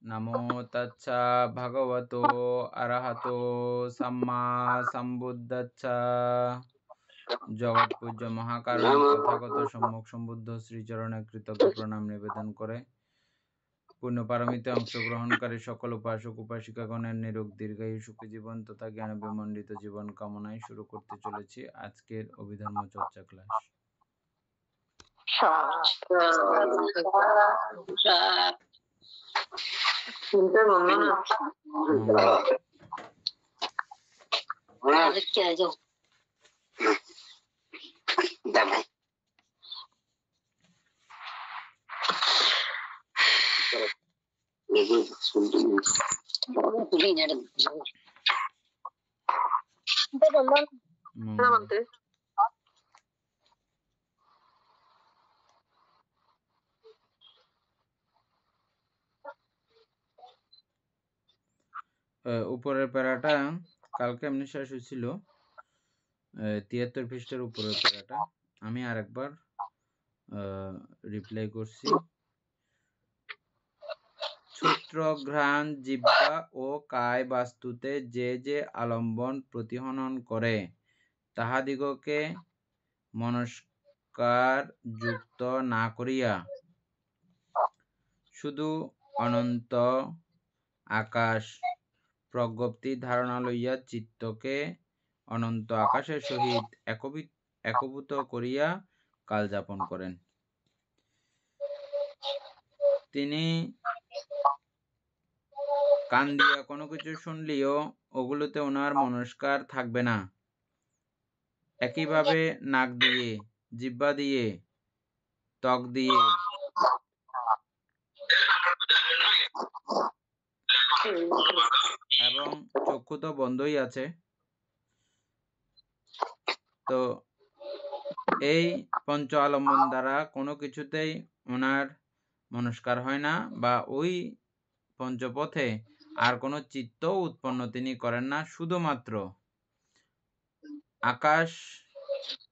नमो तच्चा भगवतो अरहतो सम्मा सम्बुद्धच्चा जगत पूज्य महाकारुणिक तथागत सम्मुख सम्बुद्ध श्रीचरणे कृतज्ञ प्रणाम निवेदन करे পূর্ণ পারমিতে অংশগ্রহণকারী সকল উপাসক উপাসিকাগণের নিরোগ দীর্ঘায়ু সুখী জীবন তথা জ্ঞান বিমণ্ডিত জীবন কামনায় শুরু করতে চলেছি আজকের অভিধর্ম চর্চা ক্লাস। উপরের প্যারাটা কালকে এমনি শেষ হয়েছিল 73 পৃষ্ঠার উপরের প্যারাটা আমি আরেকবার রিপ্লাই করছি। ছুত্র ঘ্রাণ জিহ্বা ও কায় বাস্তুতে যে যে আলম্বন প্রতিহনন করে তাহাদিগকে মনস্কার যুক্ত না করিয়া শুধু অনন্ত আকাশ প্রজ্ঞপ্তি ধারণা লইয়া চিত্তকে অনন্ত আকাশের সহিত একভূত করিয়া কাল যাপন করেন। তিনি কান দিয়া কোনো কিছু শুনলেও ওগুলোতে ওনার মনস্কার থাকবে না। একইভাবে নাক দিয়ে, জিহ্বা দিয়ে, ত্বক দিয়ে এবং চক্ষু তো বন্ধই আছে। তো এই পঞ্চ আলম্বন দ্বারা কোনো কিছুতেই ওনার মনস্কার হয় না বা ওই পঞ্চপথে আর কোনো চিত্ত উৎপন্ন তিনি করেন না। শুধুমাত্র আকাশকে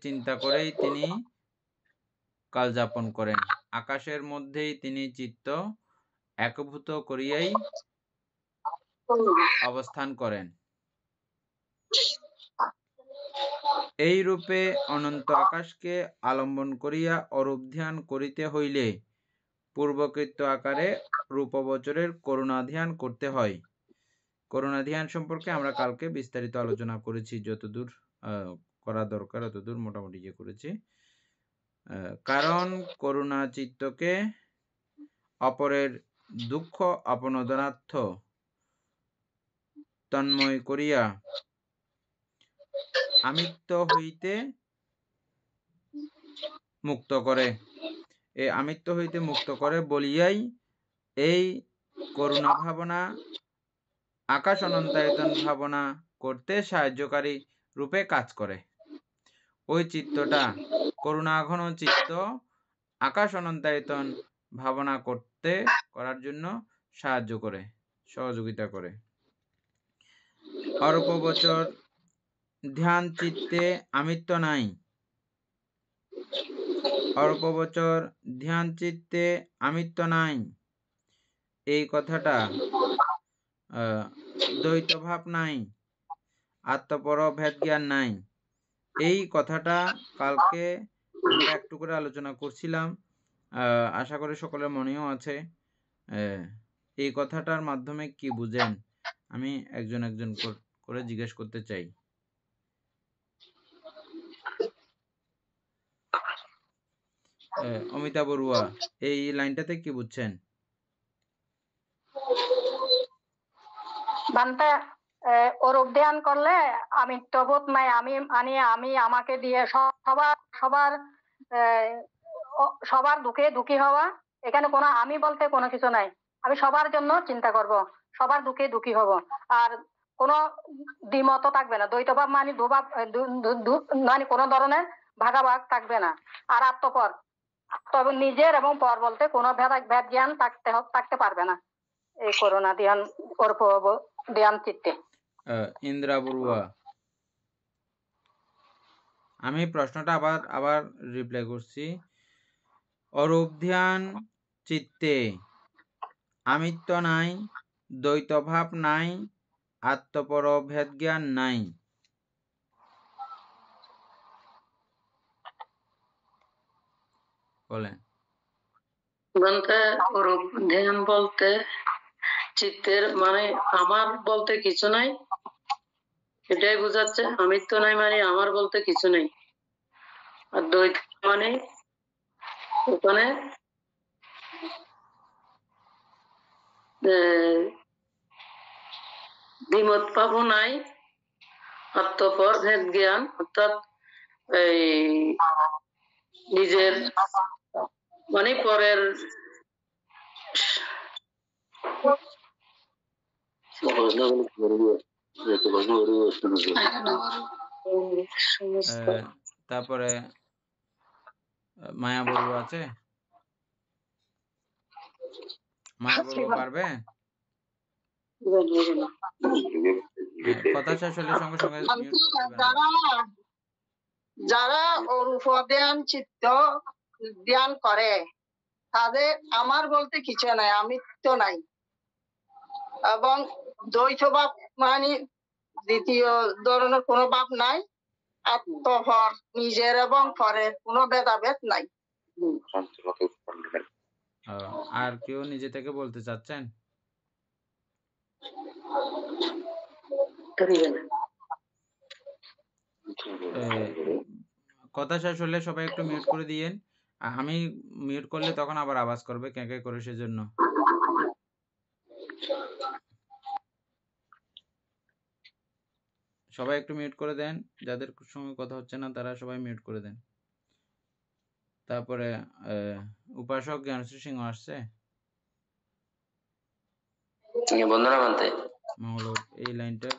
চিন্তা করেই তিনি কাল যাপন করেন। আকাশের মধ্যেই তিনি চিত্ত একভূত করিয়াই অবস্থান করেন। এই রূপে অনন্ত আকাশকে আলম্বন করিয়া অরূপ ধ্যান করিতে হইলে পূর্বকৃত আকারে রূপবচরের করুণা ধ্যান করতে হয়। করুণা ধ্যান সম্পর্কে আমরা কালকে বিস্তারিত আলোচনা করেছি, যতদূর করা দরকার ততদূর মোটামুটি যে করেছি। কারণ করুণা চিত্তকে অপরের দুঃখ আপনোদনার্থ তন্ময় করিয়া আমিত্ব হইতে মুক্ত করে। এই আমিত্ব হইতে মুক্ত করে বলিয়াই এই করুণা ভাবনা আকাশ অনন্তায়তন ভাবনা করতে সাহায্যকারী রূপে কাজ করে। ওই চিত্তটা করুণাঘন চিত্ত আকাশ অনন্তায়তন ভাবনা করার জন্য সাহায্য করে, সহযোগিতা করে। অরূপবচর ধ্যান চিত্তে আমিত্ব নাই। অরূপবচর ধ্যান চিত্তে আমিত্ব নাই, এই কথাটা দ্বৈত ভাব নাই, আত্মপর ভেদ জ্ঞান নাই। এই কথাটা কালকে আমরা একটু করে আলোচনা করছিলাম, আশা করি সকলের মনেও আছে। এই কথাটার মাধ্যমে কি বুঝেন আমি একজন করে জিজ্ঞেস করতে চাই। অমিতা বড়ুয়া, এই লাইনটাতে কি বুঝছেন? অরূপ ধ্যান করলে আমিত্ববোধ নাই, আমি আমাকে দিয়ে সবার দুঃখে দুঃখী হওয়া। এখানে কোনো আমি বলতে কোনো কিছু নাই। আমি সবার জন্য চিন্তা করব, সবার দুঃখে দুঃখী হব। আর কোনো দ্বিমত থাকবে না। দ্বৈতভাব মানে দুভাব মানে কোনো ধরনের ভাগাভাগ থাকবে না। আর আত্মপর, তবে নিজের এবং পর বলতে কোনো ভেদ জ্ঞান থাকতে পারবে না এই করুণা ধ্যান ধ্যান চিত্তে। ইন্দ্রা বড়ুয়া, আমি প্রশ্নটা আবার রিপ্লাই করছি। অরূপ ধ্যান চিত্তে আমিত্ব নাই, দ্বৈতভাব নাই, আত্মপর ভেদ জ্ঞান নাই। বলেন। বলতে অরূপ ধ্যান বলতে চিত্তের মানে আমার বলতে কিছু নাই, এটাই বোঝাচ্ছে। আমিত্ব নাই মানে আমার বলতে কিছু নেই। আর দ্বৈত মানে ওখানে দ্বিমত ভাবও নাই, আত্মপর ভেদ জ্ঞান, অর্থাৎ এই নিজের মানে পরের তারপরে মায়া বড়ুয়া আছে? মায়া বড়ুয়া পারবে? কথা শেষ হলে সঙ্গে সঙ্গে mute করে দিবেন আবার। যারা অরূপ ধ্যান চিত্ত ধ্যান করে তাদের আমার বলতে কিছু নাই, আমিত্ব নাই, এবং দ্বৈত ভাব মানে দ্বিতীয় ধরনের কোনো ভাব নাই, আত্মপর নিজের এবং পরের কোনো ভেদাভেদ নাই। আর কেউ নিজে থেকে বলতে চাচ্ছেন? কথা শেষ হলে সবাই একটু মিউট করে দিয়েন। আমি মিউট করলে তখন আবার আওয়াজ করবে কে কে করে, সেজন্য। সবাই একটু মিউট করে দেন, যাদের সঙ্গে কথা হচ্ছে না তারা সবাই মিউট করে দেন। তারপরে উপাসক জ্ঞানশ্রী সিংহ আসছে? বন্দনা মানতে মঙ্গল, এই লাইনটা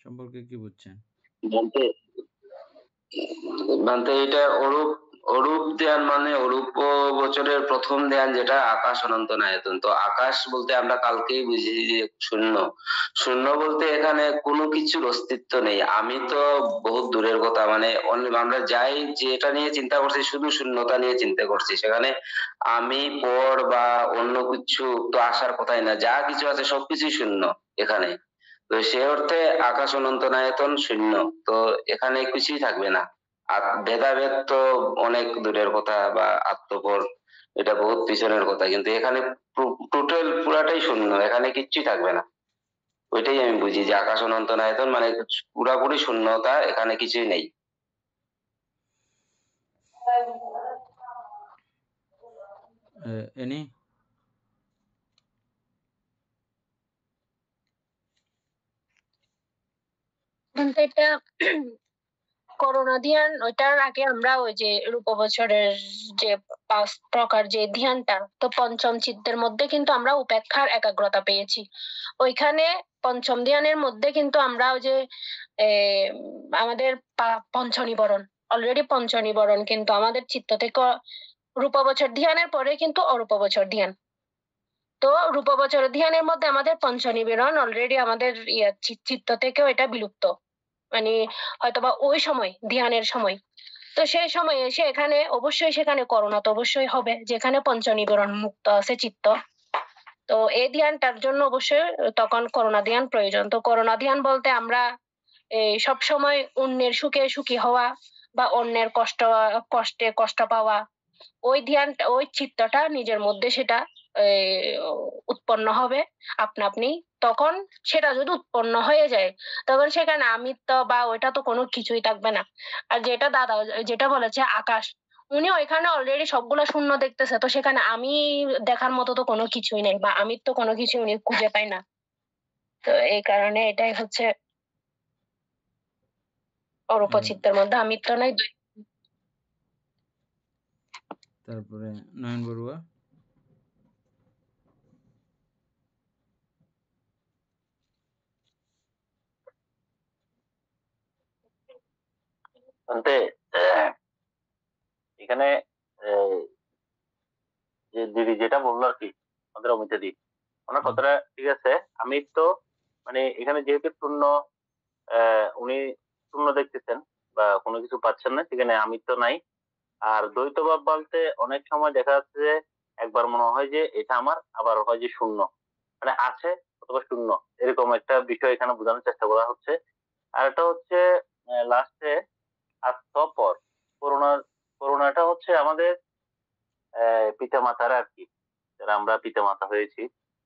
সম্পর্কে কি বুঝছেন? মানতে এটা অরূপ ধ্যান মানে অরূপ বছরের প্রথম ধ্যান, যেটা আকাশ অনন্ত নায়তন। তো আকাশ বলতে আমরা কালকেই বুঝি যে শূন্য। শূন্য বলতে এখানে কোনো কিছুর অস্তিত্ব নেই। আমি তো বহুত দূরের কথা, মানে আমরা যাই যেটা নিয়ে চিন্তা করছি শুধু শূন্যতা নিয়ে চিন্তা করছি, সেখানে আমি পর বা অন্য কিছু তো আসার কথাই না। যা কিছু আছে সবকিছুই শূন্য এখানে। তো সে অর্থে আকাশ অনন্ত নায়তন শূন্য। তো এখানে কিছুই থাকবে না। আর ভেদাভেদ তো অনেক দূরের কথা, বা আত্মপর এটা বহুত পিছনের কথা, কিন্তু এখানে টোটাল পুরাটাই শূন্য, এখানে কিচ্ছুই থাকবে না। ওইটাই আমি বুঝি যে আকাশ অনন্ত নায়তন মানে পুরাপুরি শূন্যতা, এখানে কিছুই নেই। এনি এটা করোনা ধ্যান, ওইটার আগে আমরা ওই যে রূপ বছরের যে 5 প্রকার যে ধ্যানটা, তো পঞ্চম চিত্তের মধ্যে কিন্তু আমরা উপেক্ষার একাগ্রতা পেয়েছি। ওইখানে পঞ্চম ধ্যানের মধ্যে কিন্তু আমরা ওই যে আমাদের পঞ্চনিবরণ, অলরেডি পঞ্চনিবরণ কিন্তু আমাদের চিত্ত থেকে রূপ বছর ধ্যানের পরে কিন্তু অরূপ বছর ধ্যান। তো রূপ বছর ধ্যানের মধ্যে আমাদের পঞ্চনিবরণ অলরেডি আমাদের চিত্ত থেকেও এটা বিলুপ্ত, মানে হয়তোবা ওই সময় ধ্যানের সময়। তো সেই সময় এসে এখানে অবশ্যই সেখানে করোনা তো অবশ্যই হবে, যেখানে পঞ্চনিবরণ মুক্ত আছে চিত্ত। তো এই ধ্যানটার জন্য অবশ্যই তখন করোনা ধ্যান প্রয়োজন। তো করোনা ধ্যান বলতে আমরা এই সব সময় অন্যের সুখে সুখী হওয়া বা অন্যের কষ্টে কষ্ট পাওয়া, ওই ধ্যানটা ওই চিত্তটা নিজের মধ্যে সেটা উৎপন্ন হবে আপনা আপনি। তখন সেটা যদি উৎপন্ন হয়ে যায় তখন সেখানে আমিত্ব বা ওইটা তো কোনো কিছুই থাকবে না। আর যেটা দাদা যেটা বলেছে আকাশ, উনি ওইখানে অলরেডি সবগুলা শূন্য দেখতেছে, তো সেখানে আমি দেখার মতো তো কোনো কিছুই নেই, বা আমিত্ব কোনো কিছু উনি খুঁজে পায় না। তো এই কারণে এটাই হচ্ছে অরূপ চিত্তের মধ্যে আমিত্ব নাই। তারপরে নয়ন বড়ুয়া। এখানে যে দিদি যেটা বললো আর কি, আমাদের অমিতা দি, ওনার কথাটা ঠিক আছে। আমি তো মানে এখানে যেহেতু শূন্য, উনি শূন্য দেখতেছেন বা কোনো কিছু পাচ্ছেন না, সেখানে আমি তো নাই। আর দ্বৈতভাব বলতে অনেক সময় দেখা যাচ্ছে যে একবার মনে হয় যে এটা আমার, আবার হয় যে শূন্য, মানে আছে অথবা শূন্য, এরকম একটা বিষয় এখানে বোঝানোর চেষ্টা করা হচ্ছে। আর এটা হচ্ছে লাস্টে আত্মপর। করোনা, করোনাটা হচ্ছে আমাদের পিতা মাতারা আর কি, যারা আমরা পিতা মাতা হয়েছি,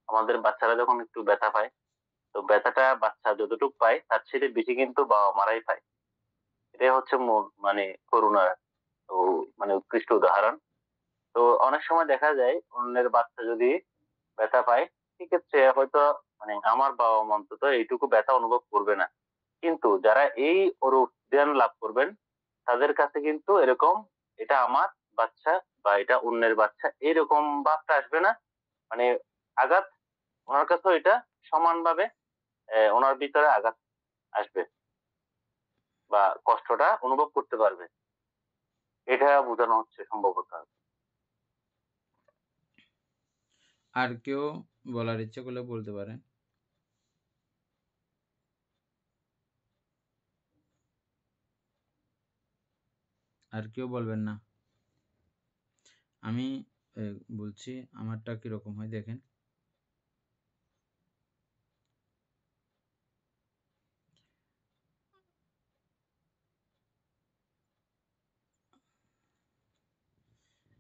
আমাদের বাচ্চারা যখন একটু ব্যথা পায়, তো ব্যথাটা বাচ্চা যতটুকু পায় তার চেয়ে বেশি কিন্তু বাবা মারাই পায়। এটাই হচ্ছে মানে করোনার তো মানে উৎকৃষ্ট উদাহরণ। তো অনেক সময় দেখা যায় অন্যের বাচ্চা যদি ব্যথা পায়, সেক্ষেত্রে হয়তো মানে আমার বাবা মা অন্তত এইটুকু ব্যথা অনুভব করবে না, কিন্তু যারা এই অরূপ জ্ঞান লাভ করবেন তাদের কাছে কিন্তু এরকম এটা আমার বাচ্চা বা এটা অন্যের বাচ্চা এরকম ভাবটা আসবে না। মানে আঘাত ওনার কাছেও এটা সমানভাবে ওনার ভিতরে আঘাত আসবে বা কষ্টটা অনুভব করতে পারবে, এটা বোঝানো হচ্ছে সম্ভবত। আর কেউ বলার ইচ্ছে করলে বলতে পারেন। আর কেউ বলবেন না? আমি বলছি আমারটা কিরকম হয় দেখেন।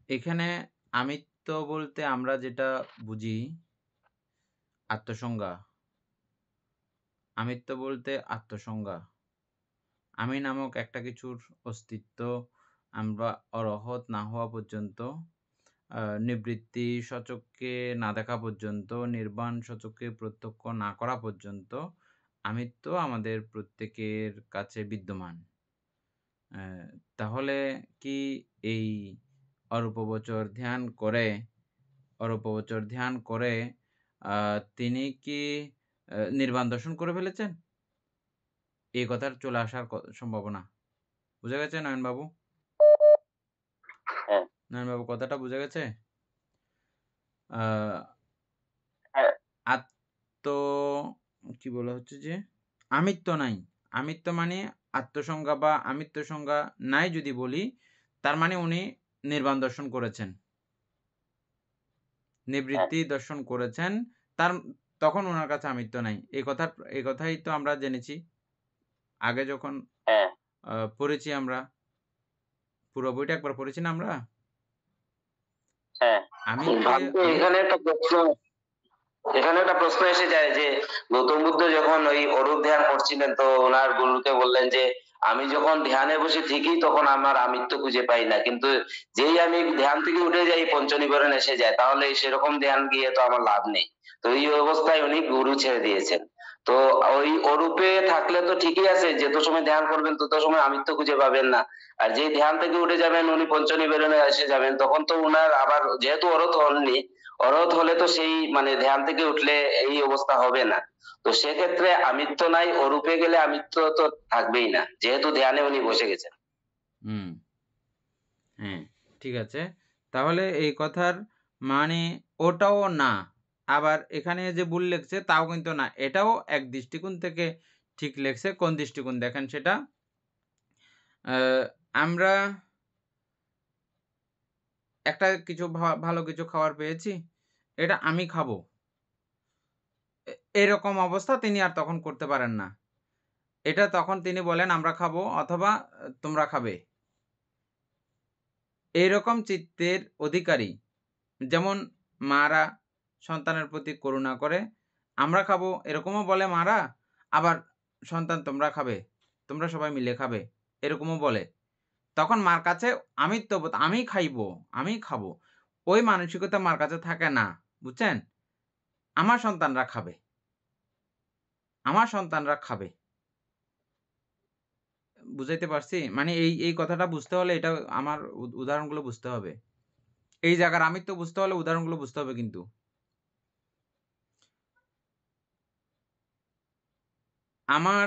এখানে আমিত্ব বলতে আমরা যেটা বুঝি আত্মসংজ্ঞা। আমিত্ব বলতে আত্মসংজ্ঞা। আমি নামক একটা কিছুর অস্তিত্ব আমরা অরহত না হওয়া পর্যন্ত, নিবৃত্তি সচক্ষে না দেখা পর্যন্ত, নির্বাণ সচক্ষে প্রত্যক্ষ না করা পর্যন্ত আমিত্ব আমাদের প্রত্যেকের কাছে বিদ্যমান। তাহলে কি এই অরূপবচর ধ্যান করে তিনি কি নির্বাণ দর্শন করে ফেলেছেন? এই কথার চলে আসার সম্ভাবনা বুঝা গেছে নয়নবাবু? হ্যাঁ নয়নবাবু কথাটা বুঝা গেছে? হ্যাঁ কি বলা হচ্ছে যে আমিত্ব নাই। আমিত্ব মানে আত্মসংজ্ঞা বা আমিত্ব সংজ্ঞা নাই যদি বলি, তার মানে উনি নির্বাণ দর্শন করেছেন, নিবৃত্তি দর্শন করেছেন, তখন ওনার কাছে আমিত্ব নাই। এই কথাই তো আমরা জেনেছি আগে যখন হ্যাঁ পড়েছি। আমরা পুরো বইটা একবার পড়েছি না আমরা? হ্যাঁ এখানে একটা প্রশ্ন এসে যায় যে গৌতম বুদ্ধ যখন ওই অরূপ ধ্যান করছিলেন, তো ওনার গুরুকে বললেন যে আমি যখন ধ্যানে বসে ঠিকই তখন আমার আমিত্ব খুঁজে পাই না, কিন্তু যেই আমি ধ্যান থেকে উঠে যাই পঞ্চনিবরণ এসে যায়, তাহলে সেরকম ধ্যান গিয়ে তো আমার লাভ নেই। তো এই অবস্থায় উনি গুরু ছেড়ে দিয়েছেন। তো ওই অরূপে থাকলে তো ঠিকই আছে, যত সময় ধ্যান করবেন তত সময় আমিত্ব খুঁজে পাবেন না। আর যে ধ্যান থেকে উঠে যাবেন উনি পঞ্চনিবেদনে এসে যাবেন, তখন তো উনার আবার যেহেতু অরহত হননি, অরহত হলে তো সেই মানে ধ্যান থেকে উঠলে এই অবস্থা হবে না। তো সেক্ষেত্রে আমিত্ব নাই, অরূপে গেলে আমিত্ব তো থাকবেই না, যেহেতু ধ্যানে উনি বসে গেছেন। হ্যাঁ ঠিক আছে। তাহলে এই কথার মানে ওটাও না, আবার এখানে যে ভুল লেখছে তাও কিন্তু না, এটাও এক দৃষ্টিকোণ থেকে ঠিক লেখছে। কোন দৃষ্টিকোণ দেখেন সেটা। আমরা একটা কিছু ভালো কিছু খাবার পেয়েছি, এটা আমি খাবো, এরকম অবস্থা তিনি আর তখন করতে পারেন না। এটা তখন তিনি বলেন আমরা খাবো অথবা তোমরা খাবে। এইরকম চিত্তের অধিকারী, যেমন মারা সন্তানের প্রতি করুণা করে আমরা খাবো এরকমও বলে মারা, আবার সন্তান তোমরা খাবে, তোমরা সবাই মিলে খাবে এরকমও বলে। তখন মার কাছে আমিত্ববোধ, আমি খাইবো, আমি খাবো, ওই মানসিকতা মার কাছে থাকে না, বুঝছেন? আমার সন্তানরা খাবে, আমার সন্তানরা খাবে। বুঝাইতে পারছি? মানে এই কথাটা বুঝতে হলে এটা আমার উদাহরণগুলো বুঝতে হবে। এই জায়গার আমিত্ব বুঝতে হলে উদাহরণগুলো বুঝতে হবে। কিন্তু আমার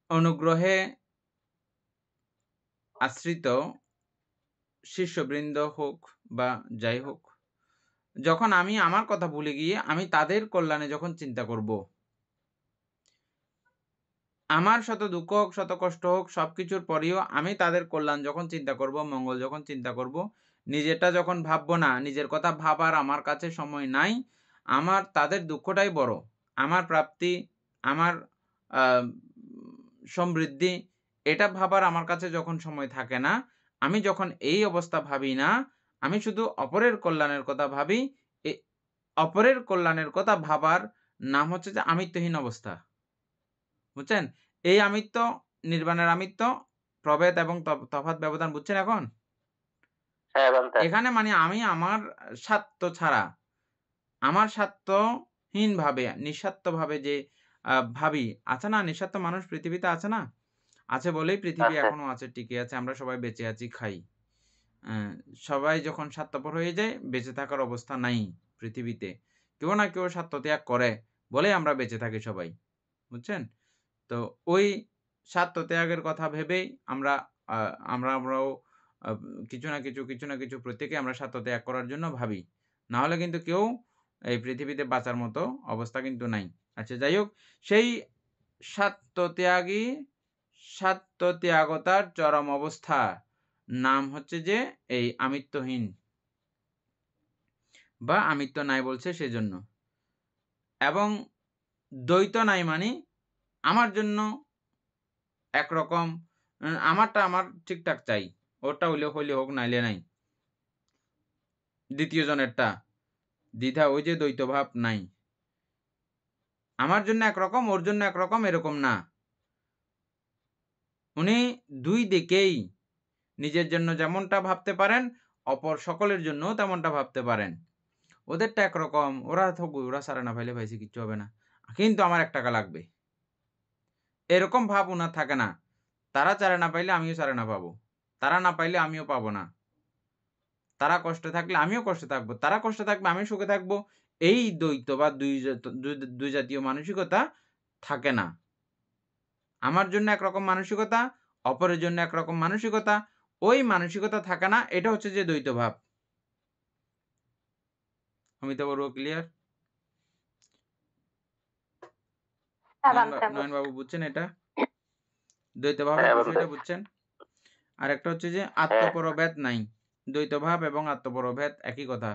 অনুগ্রহে আশ্রিত শিষ্যবৃন্দ হোক বা যাই হোক, যখন আমি আমার কথা ভুলে গিয়ে আমি তাদের কল্যাণে যখন চিন্তা করব, আমার শত দুঃখ হোক শত কষ্ট হোক সবকিছুর পরেও আমি তাদের কল্যাণ যখন চিন্তা করব, মঙ্গল যখন চিন্তা করব, নিজেরটা যখন ভাববো না, নিজের কথা ভাবার আমার কাছে সময় নাই, আমার তাদের দুঃখটাই বড়। আমার প্রাপ্তি, আমার আ সমৃদ্ধি এটা ভাবার আমার কাছে যখন সময় থাকে না, আমি যখন এই অবস্থা ভাবি না, আমি শুধু অপরের কল্যাণের কথা ভাবি। এ অপরের কল্যাণের কথা ভাবার নাম হচ্ছে যে আমিত্বহীন অবস্থা। বুঝছেন? এই আমিত্ব, নির্বাণের আমিত্ব, প্রভেদ এবং তফাৎ ব্যবধান বুঝছেন এখন? হ্যাঁ বান্তে। এখানে মানে আমি আমার স্বার্থ ছাড়া, আমার স্বার্থহীনভাবে, নিঃস্বার্থভাবে যে ভাবি, আছে না? নিঃস্বার্থ মানুষ পৃথিবীতে আছে না? আছে বলেই পৃথিবী আছে। এখনো আছে, টিকে আছে। আমরা সবাই বেঁচে আছি, খাই। অ্যা সবাই যখন স্বার্থপর হয়ে যায়, বেঁচে থাকার অবস্থা নাই পৃথিবীতে। কেউ না কেউ স্বার্থত্যাগ করে বলেই আমরা বেঁচে থাকি সবাই। বুঝছেন? তো ওই স্বার্থত্যাগের কথা ভেবেই আমরা আ আমরাও আ কিছু না কিছু প্রত্যেকে আমরা স্বার্থত্যাগ করার জন্য ভাবি। না হলে কিন্তু কেউ এই পৃথিবীতে বাঁচার মতো অবস্থা কিন্তু নাই। আচ্ছা যাই হোক, সেই স্বার্থত্যাগী, স্বার্থত্যাগতার চরম অবস্থা নাম হচ্ছে যে এই আমিত্বহীন বা আমিত্ব নাই বলছে সেজন্য। এবং দ্বৈত নাই মানে আমার জন্য একরকম, আমারটা আমার ঠিকঠাক চাই। ওরটা হইলে হোক, নাইলে নাই। দ্বিতীয় জনেরটা দ্বিধা, ওই যে দ্বৈত ভাব নাই। আমার জন্য একরকম, ওর জন্য একরকম, এরকম না। উনি দুই দিকেই নিজের জন্য যেমনটা ভাবতে পারেন, অপর সকলের জন্যও তেমনটা ভাবতে পারেন। ওদেরটা একরকম, ওরা থাকুক, ওরা সারে না পাইলে পাইছে, কিচ্ছু হবে না। কিন্তু আমার ৳১ লাগবে। এরকম ভাব উনার থাকে না। তারা চারে না পাইলে আমিও চারে না পাবো। তারা না পাইলে আমিও পাবো না। তারা কষ্টে থাকলে আমিও কষ্টে থাকবো। তারা কষ্টে থাকবে, আমিও সুখে থাকবো। এই দ্বৈত বা দুই জাতীয় মানসিকতা থাকে না। আমার জন্য একরকম মানসিকতা, অপরের জন্য একরকম মানসিকতা। ওই মানসিকতা থাকে না, এটা হচ্ছে যে দ্বৈত ভাব। অমিতা বড়ুয়া ক্লিয়ার? হ্যাঁ বান্তে। নয়নবাবু বুঝছেন এটা? দ্বৈত ভাবের হ্যাঁ বান্তে। বিষয়টা বুঝছেন? আরেকটা হচ্ছে যে হ্যাঁ। আত্মপরভেদ নাই। দ্বৈত ভাব এবং আত্মপরভেদ একই কথা।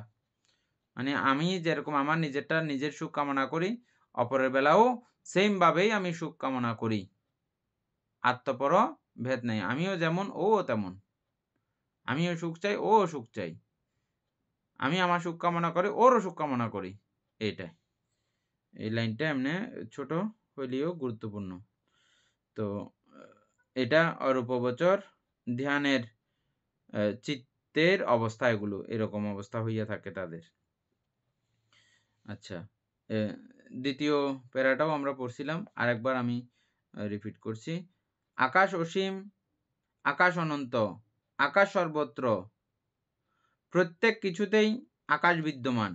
মানে আমি যেরকম আমার নিজেরটা নিজের সুখ কামনা করি, অপরের বেলাও সেইম ভাবেই আমি সুখ কামনা করি। আত্মপর ভেদ নাই। আমিও যেমন ওও তেমন। আমিও সুখ চাই, ওও সুখ চাই। আমি আমার সুখ কামনা করি, ওরও সুখ কামনা করি। এইটাই। এই লাইনটা এমনে ছোট হইলেও গুরুত্বপূর্ণ। তো এটা অরূপগোচর ধ্যানের চিত্তের অবস্থা এগুলো। এরকম অবস্থা হইয়া থাকে তাদের। আচ্ছা, এ দ্বিতীয় প্যারাটাও আমরা পড়ছিলাম। আরেকবার আমি রিপিট করছি। আকাশ অসীম, আকাশ অনন্ত, আকাশ সর্বত্র, প্রত্যেক কিছুতেই আকাশ বিদ্যমান।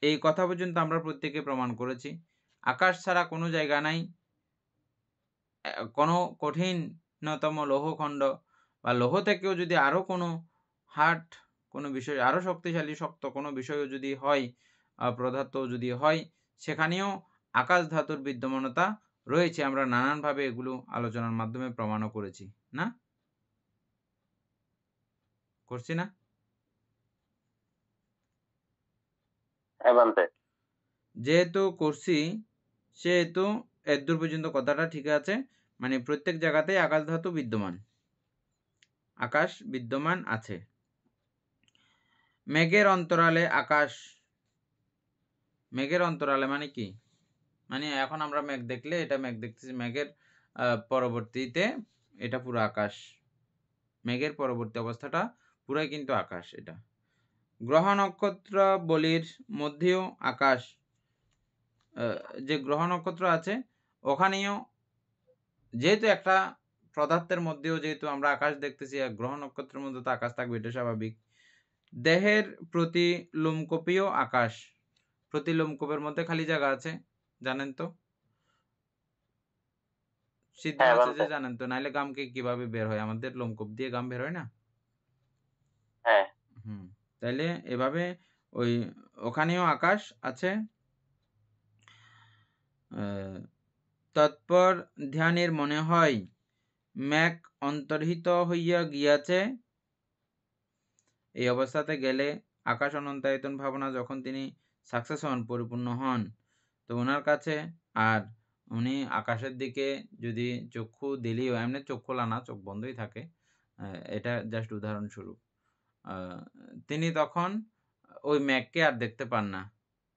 এই কথা পর্যন্ত আমরা প্রত্যেকে প্রমাণ করেছি। আকাশ ছাড়া কোনো জায়গা নাই। কোনো কঠিনতম লৌহখণ্ড বা লৌহ থেকেও যদি আরও কোনো হার্ড কোনো বিষয়, আরও শক্তিশালী শক্ত কোনো বিষয়ও যদি হয়, পদার্থ যদি হয়, সেখানেও আকাশ ধাতুর বিদ্যমানতা রয়েছে। আমরা নানানভাবে এগুলো আলোচনার মাধ্যমে প্রমাণও করেছি, না? করছি না? হ্যাঁ বান্তে। যেহেতু করছি, সেহেতু এতদূর পর্যন্ত কথাটা ঠিক আছে। মানে প্রত্যেক জায়গাতেই আকাশ ধাতু বিদ্যমান। আকাশ বিদ্যমান আছে। মেঘের অন্তরালে আকাশ। মেঘের অন্তরালে মানে কি? মানে এখন আমরা মেঘ দেখলে এটা মেঘ দেখতেছি, মেঘের পরবর্তীতে এটা পুরো আকাশ। মেঘের পরবর্তী অবস্থাটা পুরাই কিন্তু আকাশ এটা। গ্রহ নক্ষত্র বলির মধ্যেও আকাশ, যে গ্রহ নক্ষত্র আছে ওখানেও যেহেতু একটা পদার্থের মধ্যেও যেহেতু আমরা আকাশ দেখতেছি, আর গ্রহ নক্ষত্রের মধ্যে তো আকাশ থাকবে, এটা স্বাভাবিক। দেহের প্রতি লোমকূপেও আকাশ। প্রতি লোমকূপের মধ্যে খালি জায়গা আছে, জানেন তো? সিদ্ধ হ্যাঁ আছে যে, বান্তে। জানেন তো? নাইলে গাম কিভাবে বের হয়? আমাদের লোমকূপ দিয়ে গাম বের হয় না? হ্যাঁ। তাইলে এভাবে ওই ওখানেও আকাশ আছে। তৎপর ধ্যানের মনে হয় মেঘ অন্তর্হিত হইয়া গিয়াছে, এই অবস্থাতে গেলে আকাশ অনন্তায়তন ভাবনা যখন তিনি সাকসেস হন, পরিপূর্ণ হন, তো ওনার কাছে আর উনি আকাশের দিকে যদি চক্ষু দিলেও, এমনি চোখ খোলা না, চোখ বন্ধই থাকে, এটা জাস্ট উদাহরণস্বরূপ, তিনি তখন ওই মেঘকে আর দেখতে পান না।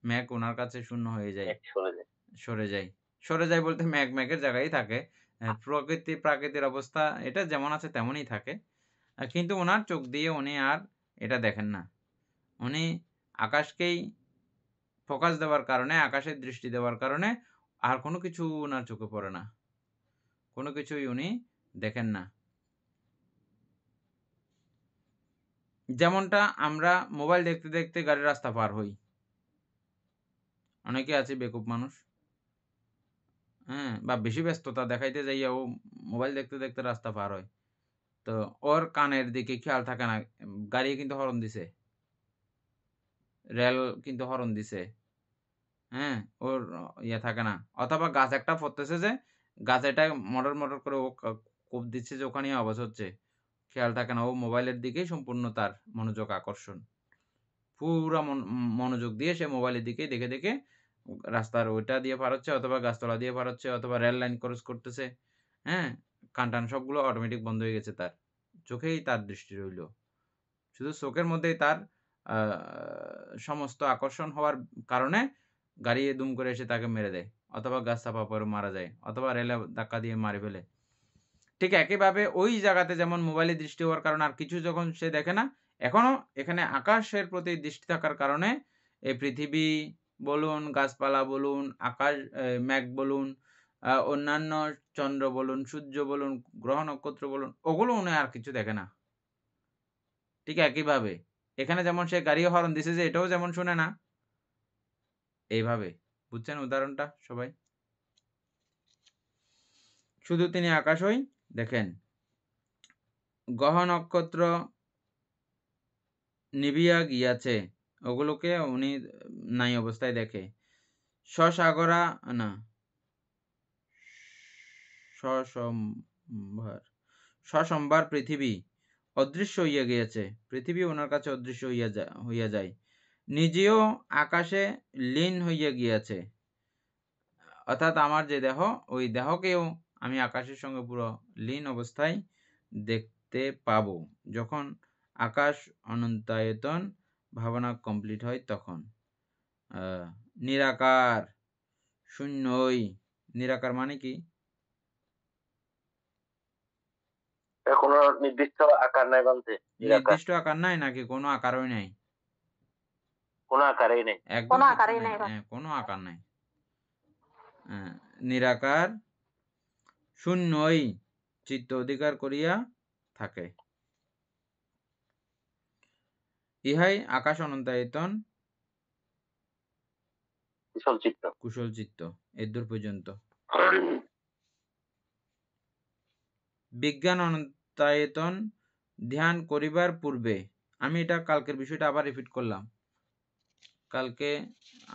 মেঘ ওনার কাছে শূন্য হয়ে যায়, এক সরে যায়। সরে যায়। সরে যায় বলতে মেঘ মেঘের জায়গায় থাকে। প্রাকৃতির অবস্থা এটা যেমন আছে তেমনই থাকে। কিন্তু উনার চোখ দিয়ে উনি আর এটা দেখেন না। উনি আকাশকেই ফোকাস দেওয়ার কারণে, আকাশের দৃষ্টি দেওয়ার কারণে আর কোনো কিছু উনার চোখে পড়ে না। কোনো কিছুই উনি দেখেন না। যেমনটা আমরা মোবাইল দেখতে, দেখতে গাড়ির রাস্তা পার হই। অনেকে আছে বেকুব মানুষ। হ্যাঁ? বা বেশি ব্যস্ততা দেখাইতে যাইয়া ও মোবাইল দেখতে, দেখতে রাস্তা পার হয়। তো ওর কানের দিকে খেয়াল থাকে না। গাড়ি কিন্তু হরন দিছে। রেল কিন্তু হরন দিছে। হ্যাঁ? ওর ইয়ে থাকে না। অথবা গাছ একটা পড়তেছে যে, গাছ এটা মটর, মটর করে ও কোপ দিচ্ছে যে ওখানেই আওয়াজ হচ্ছে। খেয়াল থাকে না। ও মোবাইলের দিকেই সম্পূর্ণ তার মনোযোগ আকর্ষণ। পুরা মনোযোগ দিয়ে সে মোবাইলের দিকেই দেখে, দেখে রাস্তার ওইটা দিয়ে পার হচ্ছে, অথবা গাছতলা দিয়ে পার হচ্ছে, অথবা রেল লাইন ক্রস করতেছে। হ্যাঁ? কান-টান সবগুলো অটোমেটিক বন্ধ হয়ে গেছে তার। চোখেই তার দৃষ্টি রইল। শুধু চোখের মধ্যেই তার আ সমস্ত আকর্ষণ হওয়ার কারণে গাড়ি দুম করে এসে তাকে মেরে দেয়। অথবা গাছ চাপা পড়ে মারা যায়। অথবা রেলে ধাক্কা দিয়ে মারি ফেলে। ঠিক একইভাবে ওই জায়গাতে যেমন মোবাইলে দৃষ্টি হওয়ার কারণে আর কিছু যখন সে দেখে না, এখনো এখানে আকাশের প্রতি দৃষ্টি থাকার কারণে এই পৃথিবী বলুন, গাছপালা বলুন, আকাশ, মেঘ বলুন, অন্যান্য চন্দ্র বলুন, সূর্য বলুন, গ্রহ নক্ষত্র বলুন, ওগুলো উনি আর কিছু দেখে না। ঠিক একইভাবে এখানে যেমন সে গাড়ি হরন দিছে যে এটাও যেমন শুনে না। এইভাবে। বুঝছেন উদাহরণটা সবাই? শুধু তিনি আকাশই দেখেন। গ্রহ নক্ষত্র নিবিয়া গিয়াছে, ওগুলোকে উনি নাই অবস্থায় দেখে। সসাগরা না, সসম্ভার পৃথিবী অদৃশ্য হইয়া গিয়াছে। পৃথিবী ওনার কাছে অদৃশ্য হইয়া যায়। নিজেও আকাশে লীন হইয়া গিয়াছে। অর্থাৎ আমার যে দেহ, ওই দেহকেও আমি আকাশের সঙ্গে পুরো লীন অবস্থায় দেখতে পাবো। যখন আকাশ অনন্তায়তন ভাবনা কমপ্লিট হয় তখন। নিরাকার, শূন্যই। নিরাকার মানে কি? কোনো নির্দিষ্ট আকার নাই বলতে, নির্দিষ্ট আকার নাই নাকি কোনো আকারই নাই? কোনো আকারই নেই। একদম কোনো কিছু আকারই নাই। নাই। কোনো আকার নাই। নিরাকার, শূন্যই চিত্ত অধিকার করিয়া থাকে। ইহাই আকাশ অনন্তায়তন কুশল চিত্ত। এদূর পর্যন্ত। বিজ্ঞান অনন্তায়তন ধ্যান করিবার পূর্বে, আমি এটা কালকের বিষয়টা আবার রিপিট করলাম। কালকে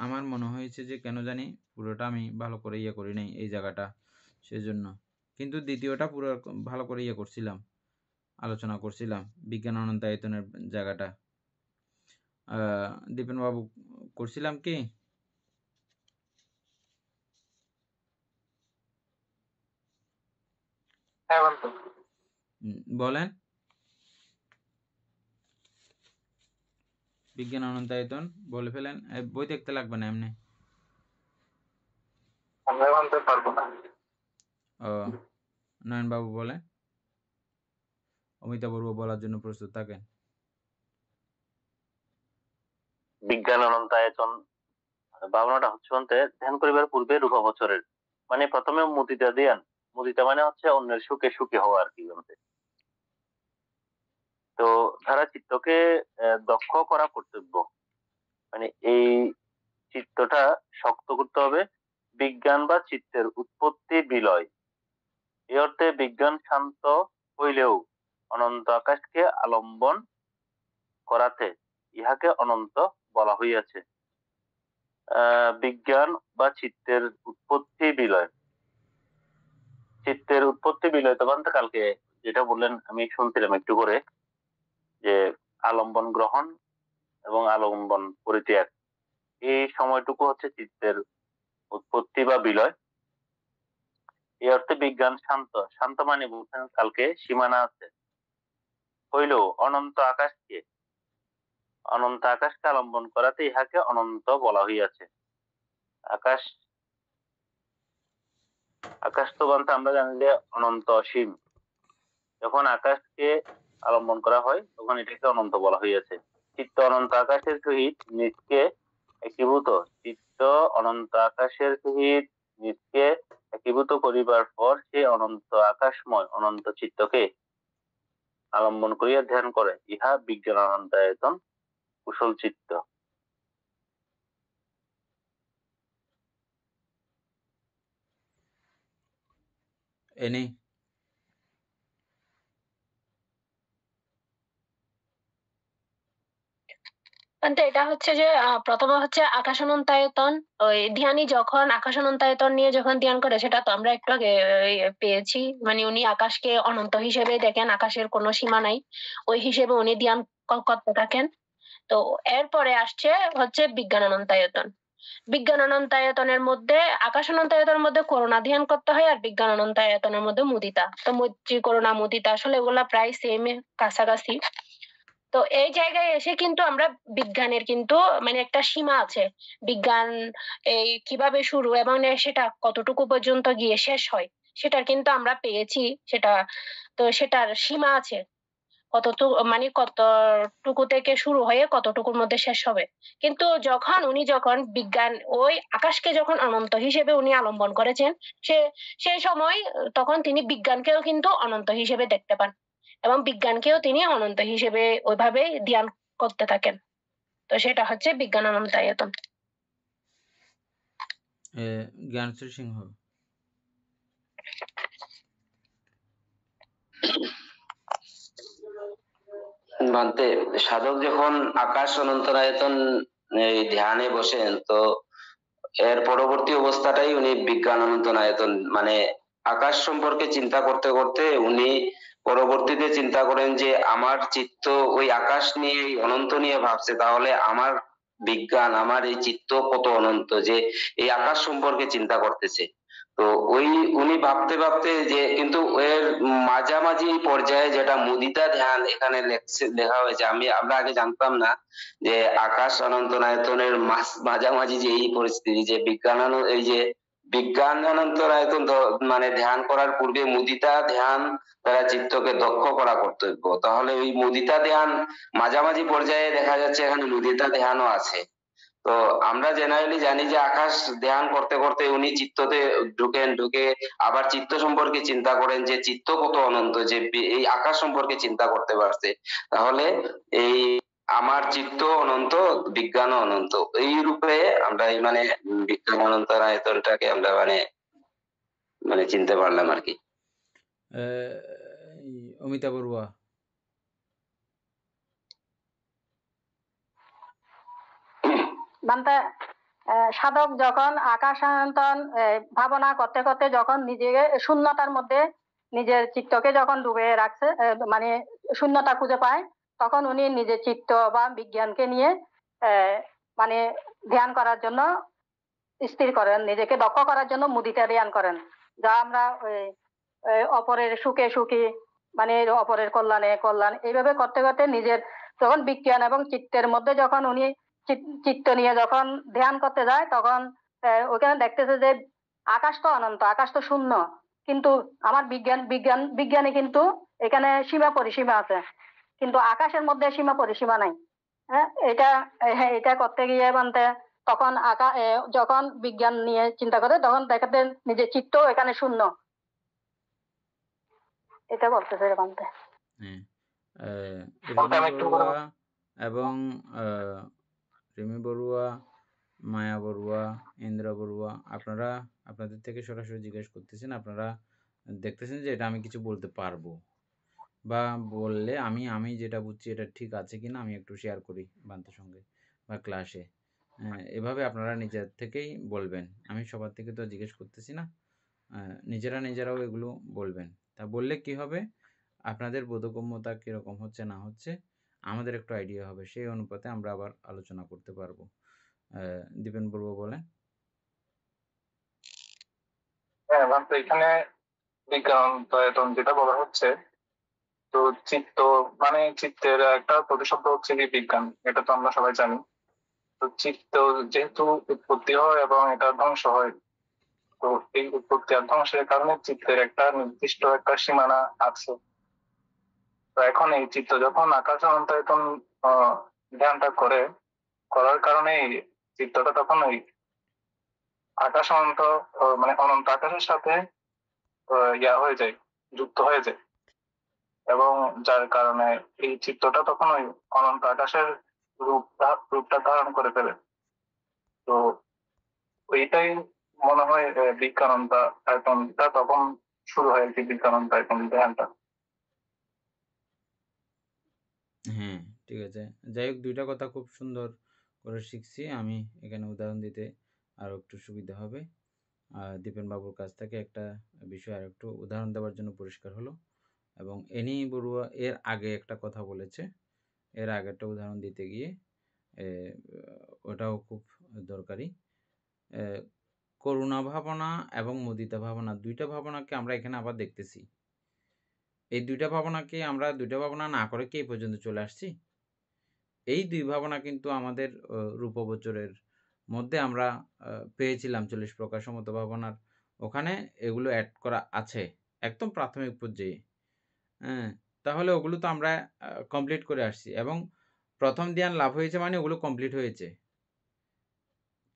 আমার মনে হয়েছে যে কেন জানি পুরোটা আমি ভালো করে ইয়ে করি নাই এই জায়গাটা, সেজন্য। কিন্তু দ্বিতীয়টা পুরো ভালো করে ইয়ে করছিলাম, আলোচনা করছিলাম বিজ্ঞান অনন্তায়তনের জায়গাটা। দীপেন বাবু করছিলাম কি? বলেন। বিজ্ঞান অনন্তায়তন বলে ফেলেন। বই দেখতে লাগবে না, এমনি। ও, নয়ন বাবু বলেন। অমিতা বড়ুয়া বলার জন্য প্রস্তুত থাকেন। বিজ্ঞান অনন্তায়তন ভাবনাটা হচ্ছে ধ্যান করিবার পূর্বে রূপা বছরের, মানে প্রথমে মুদিতা ধ্যান। মুদিতা মানে হচ্ছে অন্যের সুখে সুখী হওয়া আর কি। তো ধারা চিত্তকে দক্ষ করা কর্তব্য, মানে এই চিত্তটা শক্ত করতে হবে। বিজ্ঞান বা চিত্তের উৎপত্তি বিলয়, এই অর্থে বিজ্ঞান শান্ত হইলেও অনন্ত আকাশকে আলম্বন করাতে ইহাকে অনন্ত বলা হইয়াছে। বিজ্ঞান বা চিত্তের উৎপত্তি বিলয়। চিত্তের উৎপত্তি বিলয় তখন কালকে যেটা বললেন আমি শুনছিলাম একটু করে, যে আলম্বন গ্রহণ এবং আলম্বন পরিত্যাগ, এই সময়টুকু হচ্ছে চিত্তের উৎপত্তি বা বিলয়। এই অর্থে বিজ্ঞান শান্ত। শান্ত মানে বুঝছেন কালকে সীমানা আছে। হইল অনন্ত আকাশকে আলম্বন করাতে ইহাকে অনন্ত বলা হইয়াছে। আকাশ আকাশ তো বলতে আমরা জানি যে অনন্ত অসীম। যখন আকাশকে আলম্বন করা হয় তখন এটাকে অনন্ত বলা হইয়াছে। চিত্ত অনন্ত আকাশের সহিত নিজকে একীভূত। চিত্ত অনন্ত আকাশের সহিত নিজকে একীভূত করিবার পর সে অনন্ত আকাশময় অনন্ত চিত্তকে আলম্বন করিয়া ধ্যান করে, ইহা বিজ্ঞান অনন্তায়তন কুশল চিত্ত। এনি কিন্তু এটা হচ্ছে যে প্রথমে হচ্ছে আকাশ অনন্তায়তন, ওই ধ্যানী যখন আকাশ অনন্তায়তন নিয়ে যখন ধ্যান করে, সেটা তো আমরা একটু আগে পেয়েছি। মানে উনি আকাশকে অনন্ত হিসেবে দেখেন, আকাশের কোনো সীমা নাই, ওই হিসেবে উনি ধ্যান করতে থাকেন। তো এরপরে আসছে হচ্ছে বিজ্ঞান অনন্তায়তন। বিজ্ঞান অনন্তায়তনের মধ্যে, আকাশ অনন্তায়তনের মধ্যে করুণা ধ্যান করতে হয়, আর বিজ্ঞান অনন্তায়তনের মধ্যে মুদিতা। তো মৈত্রী, করুণা, মুদিতা আসলে এগুলা প্রায় সেম, কাছাকাছি। তো এই জায়গায় এসে কিন্তু আমরা বিজ্ঞানের কিন্তু মানে একটা সীমা আছে। বিজ্ঞান এই কিভাবে শুরু এবং সেটা কতটুকু পর্যন্ত গিয়ে শেষ হয়, সেটা কিন্তু আমরা পেয়েছি। সেটা তো সেটার সীমা আছে, কতটুকু মানে কতটুকু থেকে শুরু হয়ে কতটুকুর মধ্যে শেষ হবে। কিন্তু যখন বিজ্ঞান ওই আকাশকে যখন অনন্ত হিসেবে উনি আলম্বন করেছেন, সে সেই সময় তখন তিনি বিজ্ঞানকেও কিন্তু অনন্ত হিসেবে দেখতে পান, এবং বিজ্ঞানকেও তিনি অনন্ত হিসেবে ওইভাবে ধ্যান করতে থাকেন। তো সেটা হচ্ছে বিজ্ঞান অনন্তায়তন। জ্ঞানশ্রী সিংহ। ভান্তে, সাধক যখন আকাশ অনন্তরায়তন এই ধ্যানে বসেন, তো এর পরবর্তী অবস্থাটাই উনি বিজ্ঞান অনন্তনায়তন, মানে আকাশ সম্পর্কে চিন্তা করতে করতে উনি পরবর্তীতে চিন্তা করেন যে আমার চিত্ত ওই আকাশ নিয়ে, এই অনন্ত নিয়ে ভাবছে, তাহলে আমার বিজ্ঞান, আমার এই চিত্ত কত অনন্ত যে এই আকাশ সম্পর্কে চিন্তা করতেছে। তো ওই উনি ভাবতে ভাবতে যে, কিন্তু এর মাঝামাঝি পর্যায়ে যেটা মুদিতা ধ্যান এখানে লেখা হয়েছে, আমরা আগে জানতাম না যে আকাশ অনন্তনায়তনের মাঝামাঝি যে এই পরিস্থিতি, যে এই যে বিজ্ঞান অনন্তনায়তন মানে ধ্যান করার পূর্বে মুদিতা ধ্যান দ্বারা চিত্তকে দক্ষ করা কর্তব্য। তাহলে ওই মুদিতা ধ্যান মাঝামাঝি পর্যায়ে দেখা যাচ্ছে এখানে মুদিতা ধ্যানও আছে। তো আমরা জেনারেলি জানি যে আকাশ ধ্যান করতে করতে উনি চিত্ততে ঢুকে আবার চিত্ত সম্পর্কে চিন্তা করেন যে চিত্ত কত অনন্ত, যে এই আকাশ সম্পর্কে চিন্তা করতে পারছে। তাহলে এই আমার চিত্ত অনন্ত, বিজ্ঞান অনন্ত, এই রূপে আমরা এই মানে বিজ্ঞান অনন্তরায়তনটাকে আমরা মানে মানে চিনতে পারলাম আর কি। অমিতা বড়ুয়া। বান্তে, সাধক যখন আকাশ অনন্তন ভাবনা করতে করতে যখন নিজেকে শূন্যতার মধ্যে নিজের চিত্তকে যখন ডুবে রাখছে, মানে শূন্যতা খুঁজে পায়, তখন উনি নিজের চিত্ত বা বিজ্ঞানকে নিয়ে মানে ধ্যান করার জন্য স্থির করেন, নিজেকে দক্ষ করার জন্য মুদিতা ধ্যান করেন। যা আমরা অপরের সুখে সুখী, মানে অপরের কল্যাণে কল্যাণ, এইভাবে করতে করতে নিজের যখন বিজ্ঞান এবং চিত্তের মধ্যে যখন উনি চিত্ত নিয়ে যখন ধ্যান করতে যায়, তখন ওখানে দেখতেছে যে আকাশ তো অনন্ত, আকাশ তো শূন্য, কিন্তু আমার বিজ্ঞানে কিন্তু এখানে সীমা পরিসীমা আছে, কিন্তু আকাশের মধ্যে সীমা পরিসীমা নাই। হ্যাঁ, এটা করতে গিয়ে বানতে তখন যখন বিজ্ঞান নিয়ে চিন্তা করে, তখন দেখাতে নিজের চিত্ত এখানে শূন্য, এটা বলতেছে বানতে। বড়ুয়া এবং রিমি বড়ুয়া, মায়া বড়ুয়া, ইন্দ্রা বড়ুয়া, আপনারা আপনাদের থেকে সরাসরি জিজ্ঞেস করতেছেন, আপনারা দেখতেছেন যে এটা আমি কিছু বলতে পারবো, বা বললে আমি যেটা বুঝছি এটা ঠিক আছে কিনা আমি একটু শেয়ার করি বান্তের সঙ্গে বা ক্লাসে। এভাবে আপনারা নিজের থেকেই বলবেন, আমি সবার থেকে তো জিজ্ঞেস করতেছি না, নিজেরাও এগুলো বলবেন। তা বললে কি হবে, আপনাদের বোধগম্যতা কীরকম হচ্ছে না হচ্ছে আমাদের একটু আইডিয়া হবে, সেই অনুপাতে আমরা আবার আলোচনা করতে পারবো। দীপেন বড়ুয়া বলেন। হ্যাঁ ম্যাম, তো এখানে বিজ্ঞানায়তন যেটা বলা হচ্ছে, তো চিত্ত মানে চিত্তের একটা প্রতিশব্দ হচ্ছে কি বিজ্ঞান, এটা তো আমরা সবাই জানি। তো চিত্ত যেহেতু উৎপত্তি হয় এবং এটা ধ্বংস হয়, তো এই উৎপত্তি আর ধ্বংসের কারণে চিত্তের একটা নির্দিষ্ট একটা সীমানা আছে। তো এখন এই চিত্ত যখন আকাশ অনন্তায়তন ধ্যানটা করার কারণে এই চিত্তটা তখন ওই আকাশ অনন্ত মানে অনন্ত আকাশের সাথে ইয়া হয়ে যায়, যুক্ত হয়ে যায়, এবং যার কারণে এই চিত্তটা তখন ওই অনন্ত আকাশের রূপটা ধারণ করে ফেলে। তো ওইটাই মনে হয় বিজ্ঞানায়তনটা তখন শুরু হয় আর কি, বিজ্ঞানায়তন ধ্যানটা। হ্যাঁ, ঠিক আছে। যাই হোক, দুইটা কথা খুব সুন্দর করে শিখছি আমি। এখানে উদাহরণ দিতে আরো একটু সুবিধা হবে। দীপেন বাবুর কাছ থেকে একটা বিষয় আর একটু উদাহরণ দেওয়ার জন্য পরিষ্কার হলো। এবং এনি বড়ুয়া এর আগে একটা কথা বলেছে, এর আগে একটা উদাহরণ দিতে গিয়ে ওটাও খুব দরকারি। করুণা ভাবনা এবং মুদিতা ভাবনা, দুইটা ভাবনাকে আমরা এখানে আবার দেখতেছি। এই দুইটা ভাবনাকে আমরা দুইটা ভাবনা না করে কি এই পর্যন্ত চলে আসছি? এই দুই ভাবনা কিন্তু আমাদের রূপগোচরের মধ্যে আমরা পেয়েছিলাম 40 প্রকার সমত ভাবনার, ওখানে এগুলো অ্যাড করা আছে একদম প্রাথমিক পর্যায়ে। হ্যাঁ, তাহলে ওগুলো তো আমরা কমপ্লিট করে আসছি, এবং প্রথম ধ্যান লাভ হয়েছে মানে ওগুলো কমপ্লিট হয়েছে।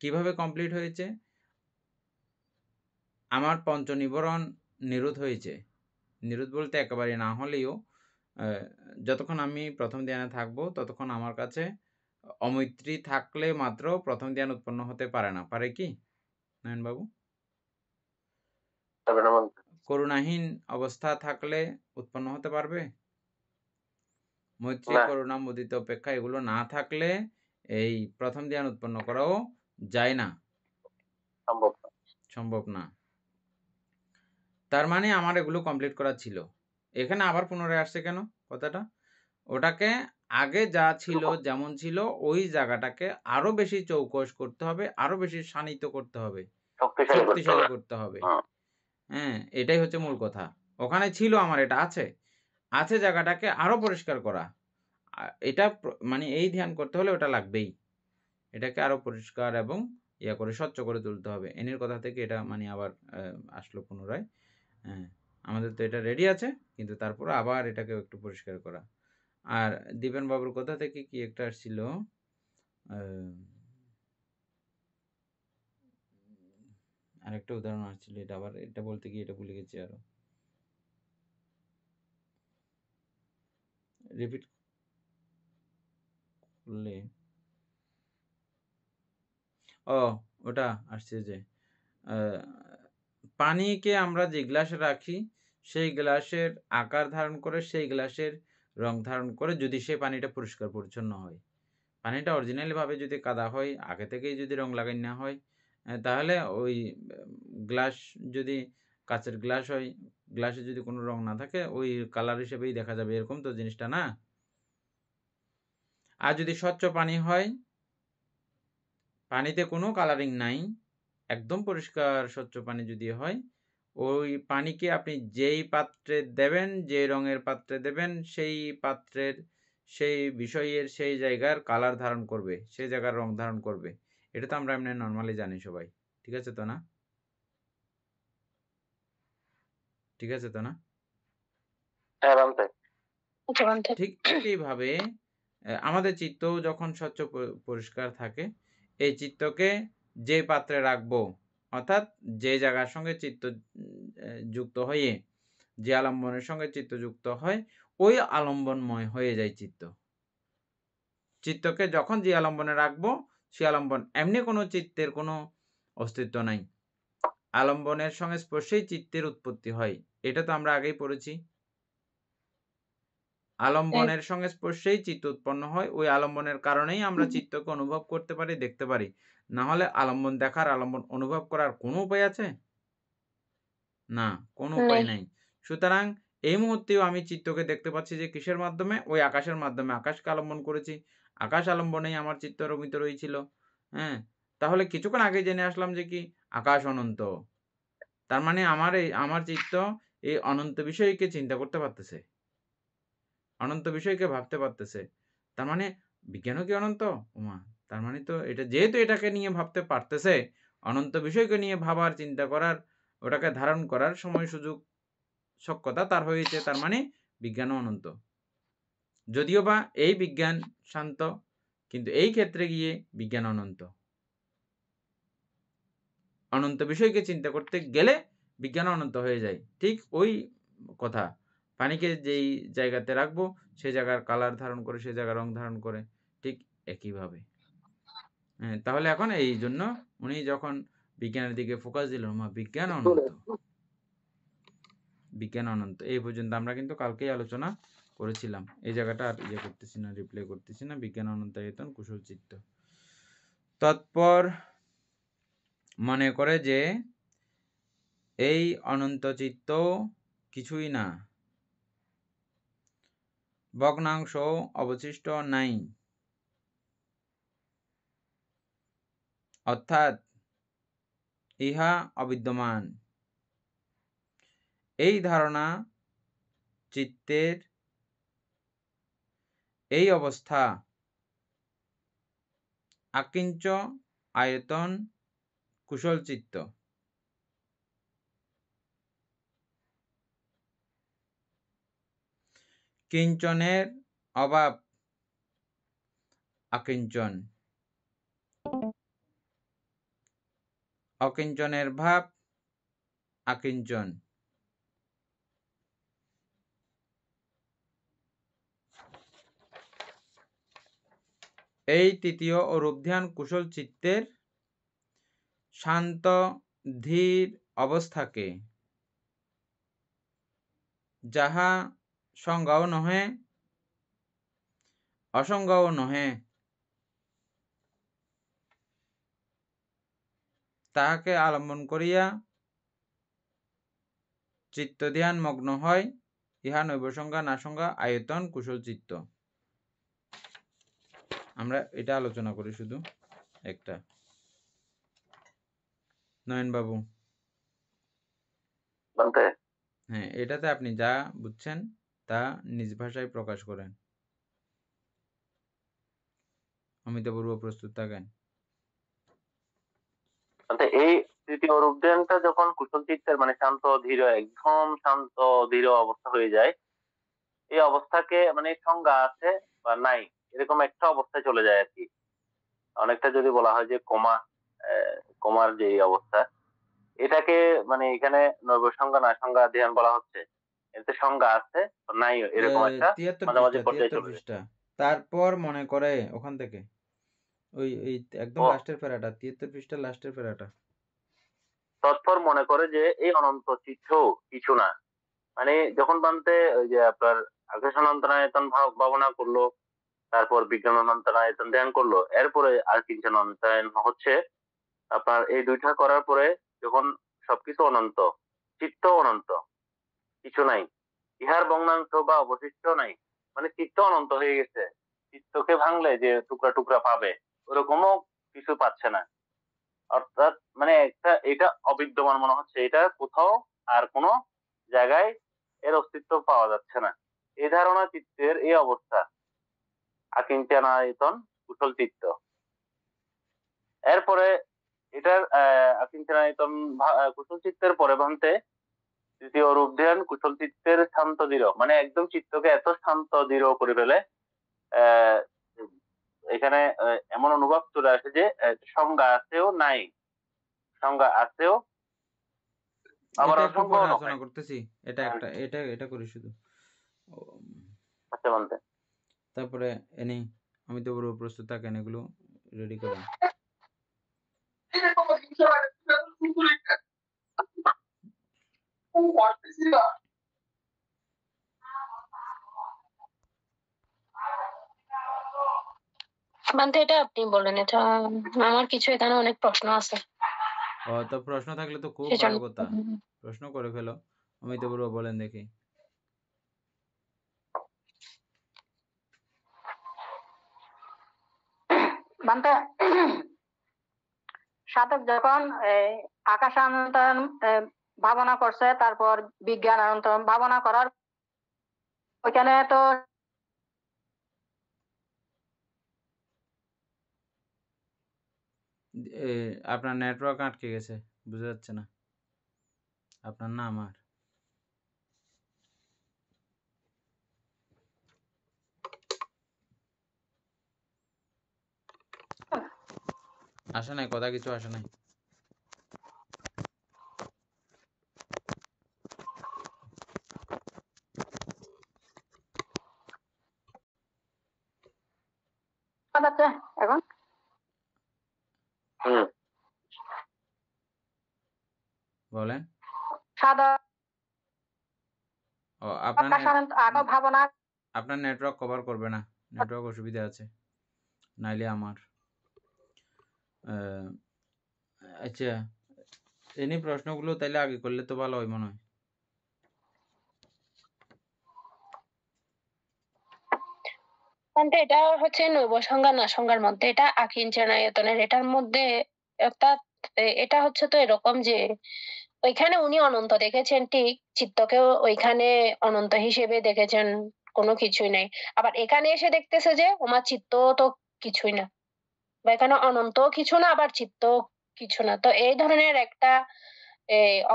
কিভাবে কমপ্লিট হয়েছে? আমার পঞ্চনিবরণ নিরোধ হয়েছে। নিরোধ বলতে একেবারে না হলেও যতক্ষণ আমি প্রথম ধ্যানে থাকবো ততক্ষণ আমার কাছে অমৈত্রী থাকলে মাত্র প্রথম ধ্যান উৎপন্ন হতে পারে না। পারে কি নয়ন বাবু? করুণাহীন অবস্থা থাকলে উৎপন্ন হতে পারবে? মৈত্রী, করুণা, মুদিত, অপেক্ষা এগুলো না থাকলে এই প্রথম ধ্যান উৎপন্ন করাও যায় না, সম্ভব না। তার মানে আমার এগুলো কমপ্লিট করা ছিল। এখানে আবার পুনরায় আসছে কেন কথাটা? ওটাকে আগে যা ছিল যেমন ছিল ওই জায়গাটাকে আরো বেশি চৌকস করতে হবে, আরো বেশি শানিত করতে হবে, শক্তিশালী করতে হবে। হ্যাঁ, এটাই হচ্ছে মূল কথা। ওখানে ছিল আমার, এটা আছে জায়গাটাকে আরো পরিষ্কার করা। এটা মানে এই ধ্যান করতে হলে ওটা লাগবেই, এটাকে আরো পরিষ্কার এবং ইয়া করে স্বচ্ছ করে তুলতে হবে। এনের কথা থেকে এটা মানে আবার আসলো পুনরায়। হ্যাঁ, আমাদের তো এটা রেডি আছে, কিন্তু তারপর আবার এটাকে একটু পরিষ্কার করা। আর দীপেন বাবুর কথা থেকে কি একটা আসছিল, আরেকটা উদাহরণ আসছিল, এটা আবার এটা বলতে গিয়ে এটা ভুলে গেছি, আরো রিপিট করলে। ওটা আসছে যে পানিকে আমরা যে গ্লাসে রাখি সেই গ্লাসের আকার ধারণ করে, সেই গ্লাসের রং ধারণ করে, যদি সেই পানিটা পরিষ্কার পরিচ্ছন্ন হয়, পানিটা অরিজিনালি ভাবে যদি কাদা হয়, আগে থেকেই যদি রং লাগাই না হয়, তাহলে ওই গ্লাস যদি কাচের গ্লাস হয়, গ্লাসে যদি কোনো রং না থাকে ওই কালার হিসেবেই দেখা যাবে, এরকম তো জিনিসটা না। আর যদি স্বচ্ছ পানি হয়, পানিতে কোনো কালারিং নাই, একদম পরিষ্কার স্বচ্ছ পানি যদি হয়, ওই পানিকে আপনি যেই পাত্রে দেবেন, যে রঙের পাত্রে দেবেন, সেই পাত্রের সেই বিষয়ের সেই জায়গার কালার ধারণ করবে, সেই জায়গার রং ধারণ করবে। এটা তো আমরা এমনি নর্মালি জানি সবাই। ঠিক আছে তো না? ঠিক আছে তো না? ঠিক একইভাবে আমাদের চিত্ত যখন স্বচ্ছ পরিষ্কার থাকে, এই চিত্তকে যে পাত্রে রাখবো, অর্থাৎ যে জায়গার সঙ্গে চিত্ত যুক্ত হয়ে, যে আলম্বনের সঙ্গে চিত্ত যুক্ত হয়, ওই আলম্বনময় হয়ে যায় চিত্ত। চিত্তকে যখন যে আলম্বনে রাখবো, সে আলম্বন, এমনি কোনো চিত্তের কোনো অস্তিত্ব নাই। আলম্বনের সংস্পর্শেই চিত্তের উৎপত্তি হয়, এটা তো আমরা আগেই পড়েছি। আলম্বনের সংস্পর্শেই চিত্ত উৎপন্ন হয়, ওই আলম্বনের কারণেই আমরা চিত্তকে অনুভব করতে পারি, দেখতে পারি। না হলে আলম্বন দেখার, আলম্বন অনুভব করার কোনো উপায় আছে? না, কোনো উপায় নাই। সুতরাং এই মুহূর্তেও আমি চিত্তকে দেখতে পাচ্ছি যে কিসের মাধ্যমে? ওই আকাশের মাধ্যমে। আকাশকে আলম্বন করেছি। আকাশ আলম্বনেই আমার চিত্ত রমিত রয়েছিল। হ্যাঁ? তাহলে কিছুক্ষণ আগে জেনে আসলাম যে কি? আকাশ অনন্ত। তার মানে আমার চিত্ত এই অনন্ত বিষয়কে চিন্তা করতে পারতেছে। অনন্ত বিষয়কে ভাবতে পারতেছে। তার মানে বিজ্ঞানও কি অনন্ত? ওমা! তার মানে তো এটা যেহেতু এটাকে নিয়ে ভাবতে পারতেছে, অনন্ত বিষয়কে নিয়ে ভাবার, চিন্তা করার, ওটাকে ধারণ করার সময় সুযোগ সক্ষমতা তার হয়েছে। তার মানে বিজ্ঞানও অনন্ত। যদিও বা এই বিজ্ঞান শান্ত, কিন্তু এই ক্ষেত্রে গিয়ে বিজ্ঞান অনন্ত। অনন্ত বিষয়কে চিন্তা করতে গেলে বিজ্ঞান অনন্ত হয়ে যায়। ঠিক ওই কথা। পানিকে যেই জায়গাতে রাখবো, সে জায়গার কালার ধারণ করে, সে জায়গার রং ধারণ করে। ঠিক একইভাবে। হ্যাঁ, তাহলে এখন এইজন্য উনি যখন বিজ্ঞানের দিকে ফোকাস দিলেন, ওমা! বিজ্ঞান অনন্ত। বিজ্ঞান অনন্ত। এই পর্যন্ত আমরা কিন্তু কালকেই আলোচনা করেছিলাম। এই জায়গাটা আর ইয়ে করতেছি না, রিপ্লাই করতেছি না। বিজ্ঞান অনন্তায়তন কুশল চিত্ত। তৎপর মনে করে যে এই অনন্ত চিত্ত কিছুই না, ভগ্নাংশ অবশিষ্ট নাই, অর্থাৎ ইহা অবিদ্যমান। এই ধারণা চিত্তের এই অবস্থা আকিঞ্চ আয়তন কুশল চিত্ত। কিঞ্চনের অভাব আকিঞ্চন, অকিঞ্চনের ভাব আকিঞ্চন। এই তৃতীয় ও রূপধ্যান কুশল চিত্তের শান্ত ধীর অবস্থাকে, যাহা সংজ্ঞাও নহে অসংজ্ঞাও নহে, তাহাকে আলম্বন করিয়া চিত্ত ধ্যান মগ্ন হয়, ইহা নৈব সংজ্ঞা না সংজ্ঞা আয়তন কুশল চিত্ত। আমরা এটা আলোচনা করি শুধু একটা। নয়ন বাবু, হ্যাঁ, এটাতে আপনি যা বুঝছেন তা নিজ ভাষায় প্রকাশ করেন। অমিতাপূর্ব প্রস্তুত থাকেন। এই তৃতীয় রূপধ্যানটা যখন কুশল চিত্তের মানে শান্ত ধীর, একদম শান্ত ধীর অবস্থা হয়ে যায়, এই অবস্থাকে মানে সংজ্ঞা আছে বা নাই এরকম একটা অবস্থায় চলে যায় আর কি। অনেকটা যদি বলা হয় যে কোমার যে অবস্থা, এটাকে মানে এখানে নৈব সংজ্ঞা না সংজ্ঞা ধ্যান বলা হচ্ছে। এতে সংজ্ঞা আছে নাই এরকম একটা 73 মাঝামাঝি পৃষ্ঠা, পর্যায়ে 73 চলে যায়। পৃষ্ঠা। তারপর মনে করে ওখান থেকে ওই একদম ও, লাস্টের প্যারাটা, 73 পৃষ্ঠার লাস্টের প্যারাটা। তৎপর মনে করে যে এই অনন্ত চিত্ত কিছু না, মানে যখন বানতে ওই যে আপনার আকাশ অনন্তনায়তন ভাবনা করলো, তারপর বিজ্ঞান অনন্তনায়তন ধ্যান করলো, এরপরে আর কিঞ্চন অনন্তনায়ন হচ্ছে আপনার। এই দুইটা করার পরে যখন সবকিছু অনন্ত, চিত্ত অনন্ত, কিছু নাই, ইহার ভগ্নাংশ বা অবশিষ্ট নাই, মানে চিত্ত অনন্ত হয়ে গেছে। চিত্তকে ভাঙলে যে টুকরা টুকরা পাবে ওরকমও কিছু পাচ্ছে না। অর্থাৎ মানে একটা এটা অবিদ্যমান মনে হচ্ছে, এটা কোথাও আর কোনো জায়গায় এর অস্তিত্ব পাওয়া যাচ্ছে না। এই ধারণা চিত্তের এই অবস্থা আকিঞ্চনায়তন কুশল চিত্ত। এরপরে এটার আকিঞ্চনায়তন কুশল চিত্তের পরে ভান্তে তৃতীয় রূপ ধ্যান কুশল চিত্তের শান্ত দৃঢ়, মানে একদম চিত্তকে এত শান্ত দৃঢ় করে ফেলে আহ এখানে এমন অনুভব চলে আসে যে সংজ্ঞা আছেও নাই, সংজ্ঞা আছেও আবার এটা একটু অসংখ্য পরে নয়। আলোচনা করতেছি। এটা একটা এটা করি শুধু। আচ্ছা, মানতে তারপরে এনে অমিতাপূর্ব প্রস্তুত থাকেন, এগুলো রেডি করেন। বান্ধে এটা আপনি বলেন, এটা আমার কিছু এখানে অনেক প্রশ্ন আছে। ও, তো প্রশ্ন থাকলে তো খুব সেজন্য ভালো কথা, প্রশ্ন করে ফেলো। অমিতাপূর্ব বলেন দেখি। বান্তে সাধক যখন আকাশ অনন্তন ভাবনা করছে, তারপর বিজ্ঞান অনন্তন ভাবনা করার ওইখানে তো আপনার নেটওয়ার্ক আটকে গেছে, বুঝা যাচ্ছে না আপনার না আমার। আসে নাই, কথা কিছু আসে নাই। যাচ্ছে এখন বলেন। সাধক ও আপনার আকাশ অনন্ত আকাশ ভাবনা আপনার নেটওয়ার্ক কভার করবে না, নেটওয়ার্ক অসুবিধা আছে, নাইলে আমার আচ্ছা এনি প্রশ্নগুলো তাইলে আগে করলে তো ভালো হয় মনে হয়। এটা হচ্ছে নৈব সংজ্ঞা না সংজ্ঞার মধ্যে, এটা আকিঞ্চন আয়তনের, এটার মধ্যে অর্থাৎ এটা হচ্ছে তো এরকম যে ওইখানে উনি অনন্ত দেখেছেন ঠিক, চিত্তকেও ওইখানে অনন্ত হিসেবে দেখেছেন, কোনো কিছুই নাই। আবার এখানে এসে দেখতেছে যে ওমার চিত্ত তো কিছুই না, বা এখানে অনন্ত কিছু না, আবার চিত্ত কিছু না। তো এই ধরনের একটা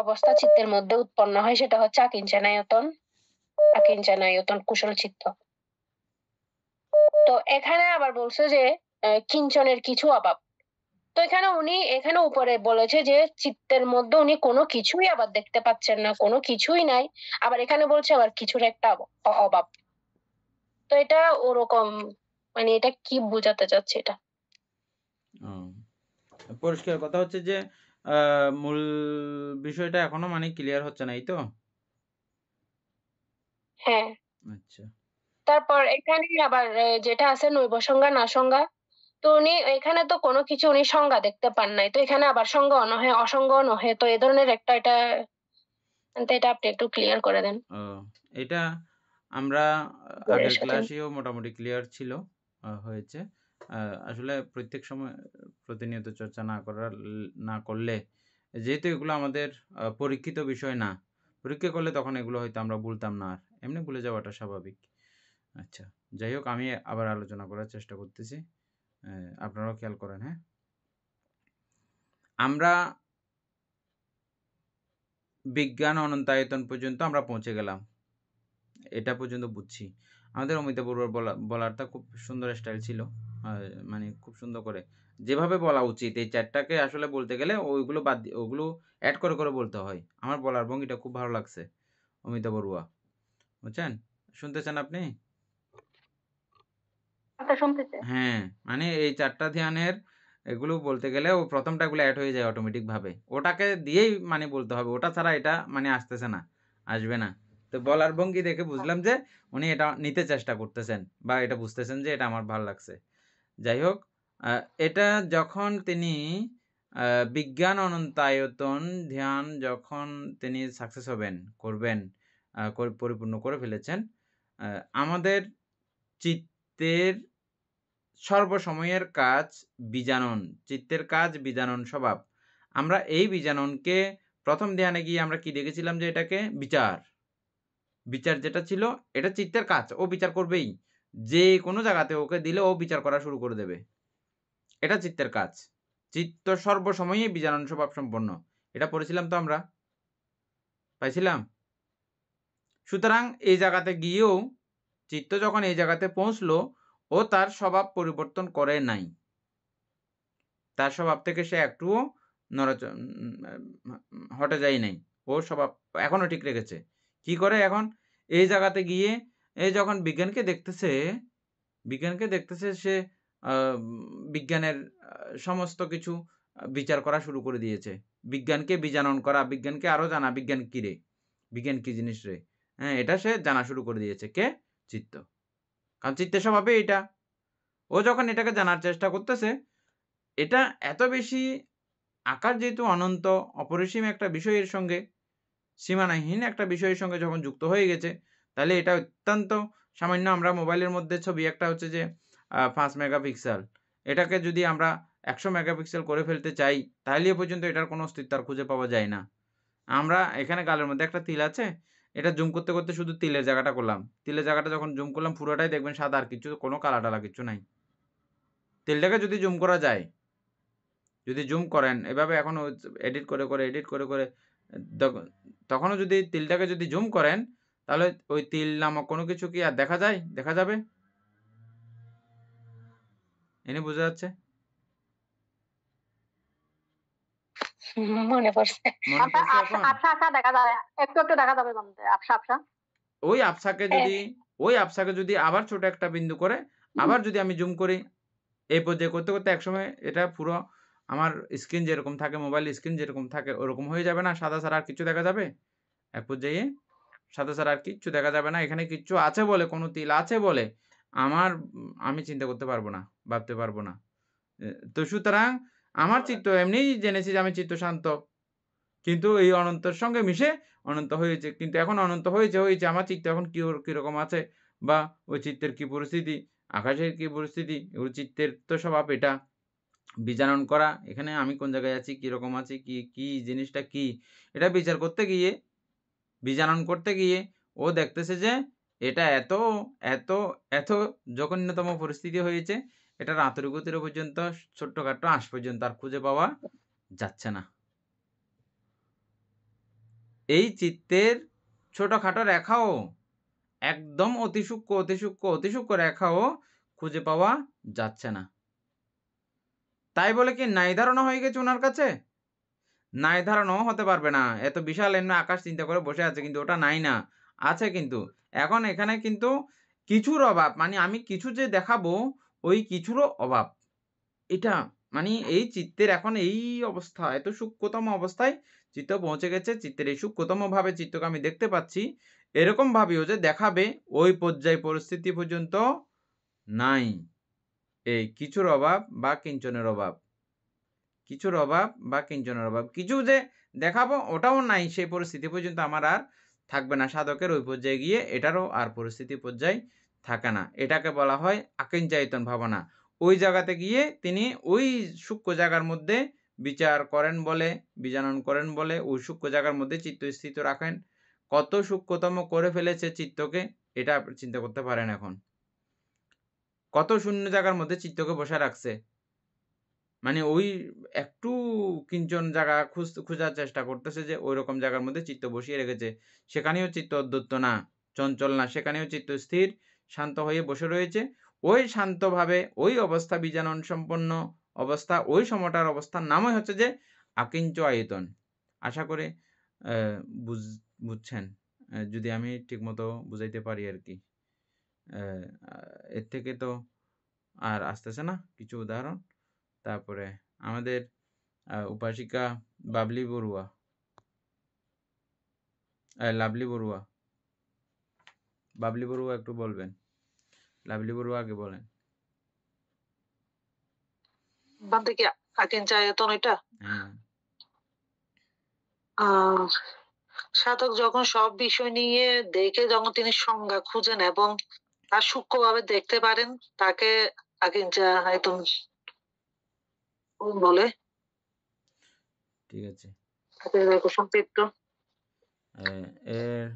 অবস্থা চিত্তের মধ্যে উৎপন্ন হয়, সেটা হচ্ছে আকিঞ্চনায়তন কুশল চিত্ত। তো এখানে আবার বলছে যে কিঞ্চনের কিছু অভাব। তো এখানে উপরে বলেছে যে চিত্তের মধ্যে উনি কোনো কিছুই আবার দেখতে পাচ্ছেন না, কোনো কিছুই নাই। আবার এখানে বলছে আবার কিছুর একটা অভাব। তো এটা ওরকম, মানে এটা কি বোঝাতে চাচ্ছে এটা? পরিষ্কার কথা হচ্ছে যে মূল বিষয়টা এখনো মানে ক্লিয়ার হচ্ছে না, এই তো? হ্যাঁ। আচ্ছা। তারপর এখানে আবার যেটা আছে নৈব সংজ্ঞা না সংজ্ঞা, তো উনি এখানে তো কোনো কিছু উনি সংজ্ঞা দেখতে পান নাই, তো এখানে আবার সংজ্ঞা নহে অসংজ্ঞ নহে, তো এ ধরনের একটা এটা আপনি একটু ক্লিয়ার করে দেন। এটা আমরা আগের ক্লাসেও মোটামুটি ক্লিয়ার ছিল, হয়েছে। আসলে প্রত্যেক সময় প্রতিনিয়ত চর্চা না করলে, যেহেতু এগুলো আমাদের পরীক্ষিত বিষয় না, পরীক্ষা করলে তখন এগুলো হয়তো আমরা বলতাম না, আর এমনি ভুলে যাওয়াটা স্বাভাবিক। আচ্ছা, যাই হোক, আমি আবার আলোচনা করার চেষ্টা করতেছি, আপনারাও খেয়াল করেন। হ্যাঁ, আমরা বিজ্ঞান অনন্তায়তন পর্যন্ত আমরা পৌঁছে গেলাম, এটা পর্যন্ত বুঝছি। আমাদের অমিতা বড়ুয়ার বলারটা খুব সুন্দর স্টাইল ছিল, মানে খুব সুন্দর করে যেভাবে বলা উচিত এই চ্যাটটাকে আসলে বলতে গেলে ওইগুলো বাদ দিয়ে ওগুলো অ্যাড করে করে বলতে হয়। আমার বলার ভঙ্গিটা খুব ভালো লাগছে অমিতা বড়ুয়া, বুঝছেন? শুনতেছেন আপনি? শুনতেছে। হ্যাঁ, মানে এই 4টা ধ্যানের এগুলো বলতে গেলে ও প্রথমটা এগুলো অ্যাড হয়ে যায় অটোমেটিক ভাবে, ওটাকে দিয়েই মানে বলতে হবে, ওটা ছাড়া এটা মানে আসতেছে না, আসবে না। তো বলার ভঙ্গি দেখে বুঝলাম যে উনি এটা নিতে চেষ্টা করতেছেন বা এটা বুঝতেছেন যে এটা আমার ভালো লাগছে। যাই হোক, এটা যখন তিনি বিজ্ঞান অনন্তায়তন ধ্যান যখন তিনি সাকসেস করবেন, পরিপূর্ণ করে ফেলেছেন, আমাদের চিত্তের সর্বসময়ের কাজ বীজানন, চিত্তের কাজ বীজানন স্বভাব। আমরা এই বীজাননকে প্রথম ধ্যানে গিয়ে আমরা কি দেখেছিলাম যে এটাকে বিচার যেটা ছিল, এটা চিত্তের কাজ, ও বিচার করবেই, যে কোনো জায়গাতে ওকে দিলে ও বিচার করা শুরু করে দেবে, এটা চিত্তের কাজ। চিত্ত সর্বসময়ই বীজানন স্বভাব সম্পন্ন, এটা পড়েছিলাম তো আমরা, পাইছিলাম। সুতরাং এই জায়গাতে গিয়েও চিত্ত যখন এই জায়গাতে পৌঁছলো, ও তার স্বভাব পরিবর্তন করে নাই, তার স্বভাব থেকে সে একটুও হটে যায় নাই, ও স্বভাব এখনো ঠিক রেখেছে। কি করে এখন এই জায়গাতে গিয়ে যখন বিজ্ঞানকে দেখতেছে সে বিজ্ঞানের সমস্ত কিছু বিচার করা শুরু করে দিয়েছে, বিজ্ঞানকে বীজানন করা, বিজ্ঞানকে আরো জানা, বিজ্ঞান কি রে, বিজ্ঞান কি জিনিস রে, হ্যাঁ, এটা সে জানা শুরু করে দিয়েছে। কে? চিত্ত। কারণ চিত্তের স্বভাবে এটা, ও যখন এটাকে জানার চেষ্টা করতেছে, এটা এত বেশি আকার যেহেতু অনন্ত অপরিসীম একটা বিষয়ের সঙ্গে, সীমানাহীন একটা বিষয়ের সঙ্গে যখন যুক্ত হয়ে গেছে, তাহলে এটা অত্যন্ত সামান্য। আমরা মোবাইলের মধ্যে ছবি একটা হচ্ছে যে 5 মেগাপিক্সেল, এটাকে যদি আমরা 100 মেগাপিক্সেল করে ফেলতে চাই, তাহলে এ পর্যন্ত এটার কোনো অস্তিত্ব আর খুঁজে পাওয়া যায় না। আমরা এখানে গালের মধ্যে একটা তিল আছে, এটা জুম করতে, করতে শুধু তিলের জায়গাটা করলাম। তিলের জায়গাটা যখন জুম করলাম পুরোটাই দেখবেন সাদা, আর কিছু কোনো কালা-টালা কিচ্ছু নাই। তিলটাকে যদি জুম করা যায়, যদি জুম করেন এভাবে এখন এডিট করে, করে এডিট করে, করে তখনও যদি তিলটাকে যদি জুম করেন, তাহলে ওই তিল নামক কোনো কিছু কি আর দেখা যায়? দেখা যাবে? এনে বোঝা যাচ্ছে? মনে পড়ছে। মনে পড়ছে এখন? আবসা আবসা দেখা যায়, একটু একটু দেখা যাবে বন্ধু, আবসা আবসা। ওই আবসাকে যদি আবার ছোট একটা বিন্দু করে আবার যদি আমি জুম করি, এই পর্যায়ে করতে, করতে একসময় এটা পুরো আমার স্ক্রিন যেরকম থাকে, মোবাইল স্ক্রিন যেরকম থাকে ওরকম হয়ে যাবে না? সাদা ছাড়া আর কিছু দেখা যাবে? এক পর্যায়ে সাদা ছাড়া আর কিচ্ছু দেখা যাবে না। এখানে কিচ্ছু আছে বলে, কোনো তিল আছে বলে আমি চিন্তা করতে পারব না, ভাবতে পারব না। তো সুতরাং আমার চিত্ত এমনিই জেনেছি যে আমি চিত্ত শান্ত। কিন্তু এই অনন্তের সঙ্গে মিশে অনন্ত হয়েছে। কিন্তু এখন অনন্ত হয়েছে আমার চিত্ত এখন কিরকম আছে, বা ওই চিত্তের কি পরিস্থিতি, আকাশের কি পরিস্থিতি, ওই চিত্তের তো স্বভাব এটা। বিচারণ করা, এখানে আমি কোন জায়গায় আছি, কিরকম আছি, কি জিনিসটা কি, এটা বিচার করতে গিয়ে, বিচারণ করতে গিয়ে ও দেখতেছে যে এটা এত, এত, এত জঘন্যতম পরিস্থিতি হয়েছে, এটার আন্তরিকতার পর্যন্ত ছোট্টখাট্ট আঁশ পর্যন্ত আর খুঁজে পাওয়া যাচ্ছে না। এই চিত্তের ছোটখাটো রেখাও, একদম অতি সূক্ষ্ম, অতি সূক্ষ্ম, অতি সূক্ষ্ম রেখাও খুঁজে পাওয়া যাচ্ছে না। তাই বলে কি নাই ধারণা হয়ে গেছে ওনার কাছে? নাই ধারণাও হতে পারবে না। এত বিশাল এমনি আকাশ চিন্তা করে বসে আছে, কিন্তু ওটা নাই না, আছে কিন্তু। এখন এখানে কিন্তু কিছুর অভাব, মানে আমি কিছু যে দেখাবো ওই কিছুরও অভাব। এটা মানে এই চিত্তের এখন এই অবস্থা, এত সূক্ষ্মতম অবস্থায় চিত্ত পৌঁছে গেছে। চিত্তের এই সূক্ষ্মতম ভাবে চিত্তকে আমি দেখতে পাচ্ছি, এরকম ভাবেও যে দেখাবে ওই পর্যায় পরিস্থিতি পর্যন্ত নাই। এই কিছুর অভাব বা কিঞ্চনের অভাব, কিছুর অভাব বা কিঞ্চনের অভাব, কিছু যে দেখাবো ওটাও নাই, সেই পরিস্থিতি পর্যন্ত আমার আর থাকবে না। সাধকের ওই পর্যায়ে গিয়ে এটারও আর পরিস্থিতি পর্যায় থাকে না। এটাকে বলা হয় আকিঞ্চায়তন ভাবনা। ওই জায়গাতে গিয়ে তিনি ওই সূক্ষ্ম জায়গার মধ্যে বিচার করেন বলে, বিজানন করেন বলে, ওই সূক্ষ্ম জায়গার মধ্যে চিত্ত স্থিত রাখেন। কত সূক্ষ্মতম করে ফেলেছে চিত্তকে, এটা আপনি চিন্তা করতে পারেন। এখন কত শূন্য জায়গার মধ্যে চিত্তকে বসে রাখছে, মানে ওই একটু কিঞ্চন জায়গা খোঁজার চেষ্টা করতেছে যে ওইরকম জায়গার মধ্যে চিত্ত বসিয়ে রেখেছে। সেখানেও চিত্ত অদ্যত্ত না, চঞ্চল না, সেখানেও চিত্ত স্থির শান্ত হয়ে বসে রয়েছে। ওই শান্তভাবে ওই অবস্থা, বীজানন সম্পন্ন অবস্থা, ওই সময়টার অবস্থার নামই হচ্ছে যে আকিঞ্চ আয়তন। আশা করি বুঝছেন, যদি আমি ঠিকমতো বুঝাইতে পারি আর কি। এর থেকে তো আর আসতেছে না কিছু উদাহরণ। তারপরে আমাদের উপাসিকা লাভলি বড়ুয়া একটু বলবেন। লাভলি বড়ুয়া আগে বলেন। কি আকিঞ্চায়তন এটা? হ্যাঁ, সাধক যখন সব বিষয় নিয়ে দেখে, যখন তিনি সংজ্ঞা খুঁজেন এবং তার সূক্ষ্মভাবে দেখতে পারেন, তাকে আকিঞ্চায়তন বলে। ঠিক আছে। সংক্ষিপ্ত এর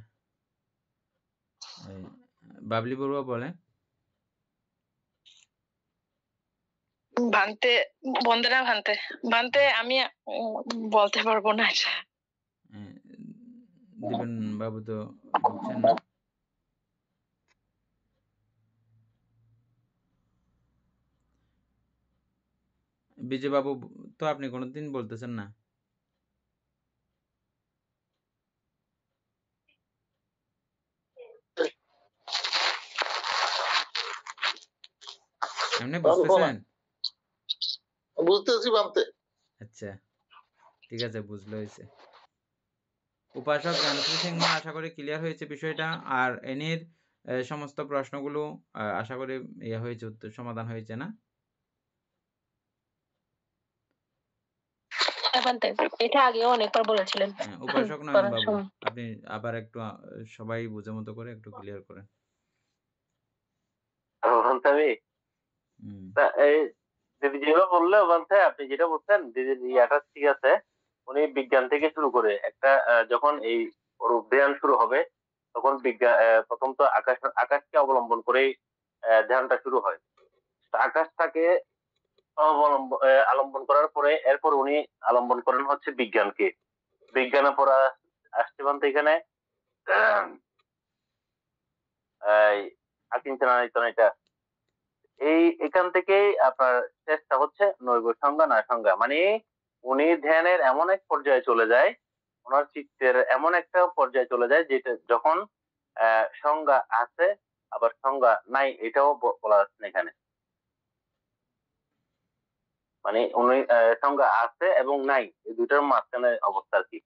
বাবলি বড়ুয়া বলেন। ভান্তে আমি বলতে পারবো না এটা। দিবেন বাবু তো বুঝছেন না। বিজয় বাবু তো আপনি কোনোদিন বলতেছেন না। এমনি বুঝতেছেন? বুঝতেছি বানতে। আচ্ছা, ঠিক আছে, বুঝলো হয়েছে। উপাসক জ্ঞানশ্রী সিংহ, আশা করি ক্লিয়ার হয়েছে বিষয়টা। আর এনির সমস্ত প্রশ্নগুলো আশা করি ইয়ে হয়েছে, উত্তর সমাধান হয়েছে না? এটা আগেও অনেকবার বলেছিলেন। উপাসক নয়ন বাবু, আপনি আবার একটু সবাই বুঝে মতো করে একটু ক্লিয়ার করেন। আমি এই দিদি যেভাবে বললে বলতে আপনি যেটা বলছেন দিদির ইয়াটা ঠিক আছে। উনি বিজ্ঞান থেকে শুরু করে একটা যখন এই অধ্যয়ন শুরু হবে তখন বিজ্ঞান প্রথম তো আকাশকে অবলম্বন করেই ধ্যানটা শুরু হয়। তো আকাশটাকে আলম্বন করার পরে এরপর উনি আলম্বন করেন হচ্ছে বিজ্ঞানকে। বিজ্ঞানের পর আসছে বলতে এখানে এই আকিঞ্চনায়তন এটা এখান থেকেই আপনার শেষটা হচ্ছে নৈব সংজ্ঞা না সংজ্ঞা, মানে উনি ধ্যানের এমন এক পর্যায়ে চলে যায়, ওনার চিত্তের এমন একটা পর্যায়ে চলে যায় যেটা যখন সংজ্ঞা আছে আবার সংজ্ঞা নাই এটাও বলা যাচ্ছে না এখানে। মানে উনি সংজ্ঞা আছে এবং নাই এই দুইটার মাঝখানে অবস্থা আর কি।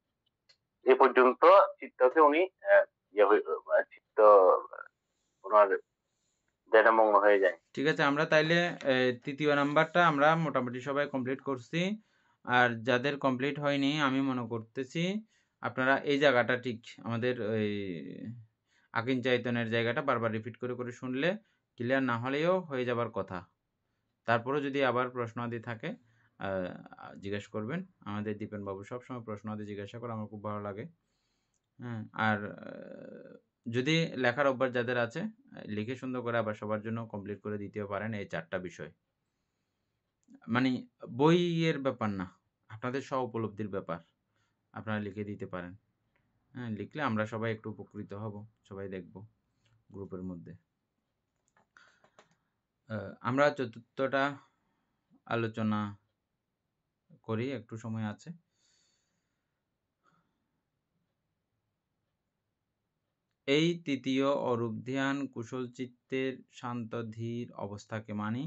এ পর্যন্ত চিত্তকে উনি চিত্ত ওনার যেটা মগ্ন হয়ে যায়। ঠিক আছে, আমরা তাইলে তৃতীয় নাম্বারটা আমরা মোটামুটি সবাই কমপ্লিট করছি। আর যাদের কমপ্লিট হয়নি আমি মনে করতেছি আপনারা এই জায়গাটা ঠিক আমাদের ওই আকিঞ্চায়তনের জায়গাটা বারবার রিপিট করে করে শুনলে ক্লিয়ার না হলেও হয়ে যাবার কথা। তারপরেও যদি আবার প্রশ্নাদি থাকে জিজ্ঞেস করবেন। আমাদের দীপেন বাবু সবসময় প্রশ্নাদি জিজ্ঞাসা করে, আমার খুব ভালো লাগে। হ্যাঁ, আর যদি লেখার অভ্যাস যাদের আছে লিখে সুন্দর করে আবার সবার জন্য কমপ্লিট করে দিতেও পারেন এই 4টা বিষয়। মানে বইয়ের ব্যাপার না, আপনাদের স্ব উপলব্ধির ব্যাপার। আপনারা লিখে দিতে পারেন। হ্যাঁ, লিখলে আমরা সবাই একটু উপকৃত হব, সবাই দেখব গ্রুপের মধ্যে। আমরা চতুর্থটা আলোচনা করি, একটু সময় আছে। এই তৃতীয় অরূপ ধ্যান কুশল চিত্তের শান্ত ধীর অবস্থাকে মানি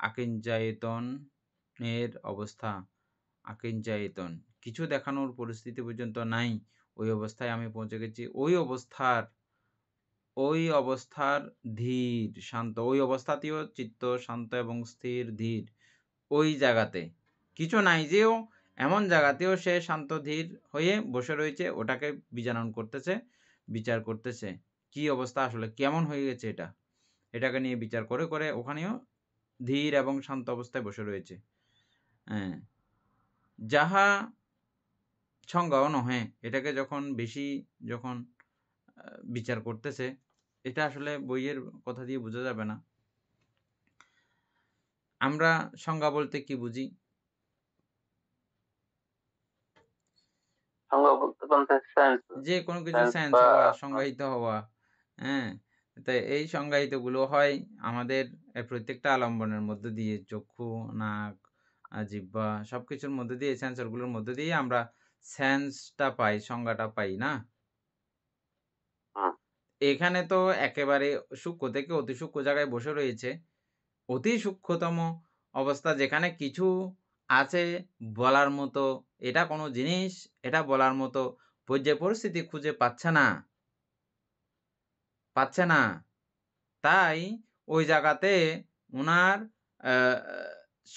আকিঞ্চায়তনের অবস্থা। আকিঞ্চায়তন কিছু দেখানোর পরিস্থিতি পর্যন্ত নাই, ওই অবস্থায় আমি পৌঁছে গেছি। ওই অবস্থার ধীর শান্ত, ওই অবস্থাতেও চিত্ত শান্ত এবং স্থির ধীর। ওই জায়গাতে কিছু নাই যেও এমন জায়গাতেও সে শান্ত ধীর হয়ে বসে রয়েছে, ওটাকে বিজানন করতেছে, বিচার করতেছে কি অবস্থা আসলে কেমন হয়ে গেছে এটাকে নিয়ে বিচার করে করে ওখানেও ধীর এবং শান্ত অবস্থায় বসে রয়েছে। হ্যাঁ, যাহা সংজ্ঞাও নহে, এটাকে যখন বেশি যখন বিচার করতেছে, এটা আসলে বইয়ের কথা দিয়ে বোঝা যাবে না। আমরা সংজ্ঞা বলতে কি বুঝি? যে কোনো কিছু সেন্স হওয়া, সংজ্ঞায়িত হওয়া। হ্যাঁ, তাই এই সংজ্ঞায়িত গুলো হয় আমাদের প্রত্যেকটা আলম্বনের মধ্য দিয়ে, চক্ষু, নাক, জিহ্বা সবকিছুর মধ্যে দিয়ে, সেন্সর গুলোর মধ্যে দিয়ে আমরা সেন্সটা পাই, সংজ্ঞাটা পাই না। এখানে তো একেবারে সূক্ষ্ম থেকে অতি সূক্ষ্ম জায়গায় বসে রয়েছে, অতি সূক্ষ্মতম অবস্থা যেখানে কিছু আছে বলার মতো, এটা কোনো জিনিস, এটা বলার মতো পর্যায় পরিস্থিতি খুঁজে পাচ্ছে না। তাই ওই জায়গাতে ওনার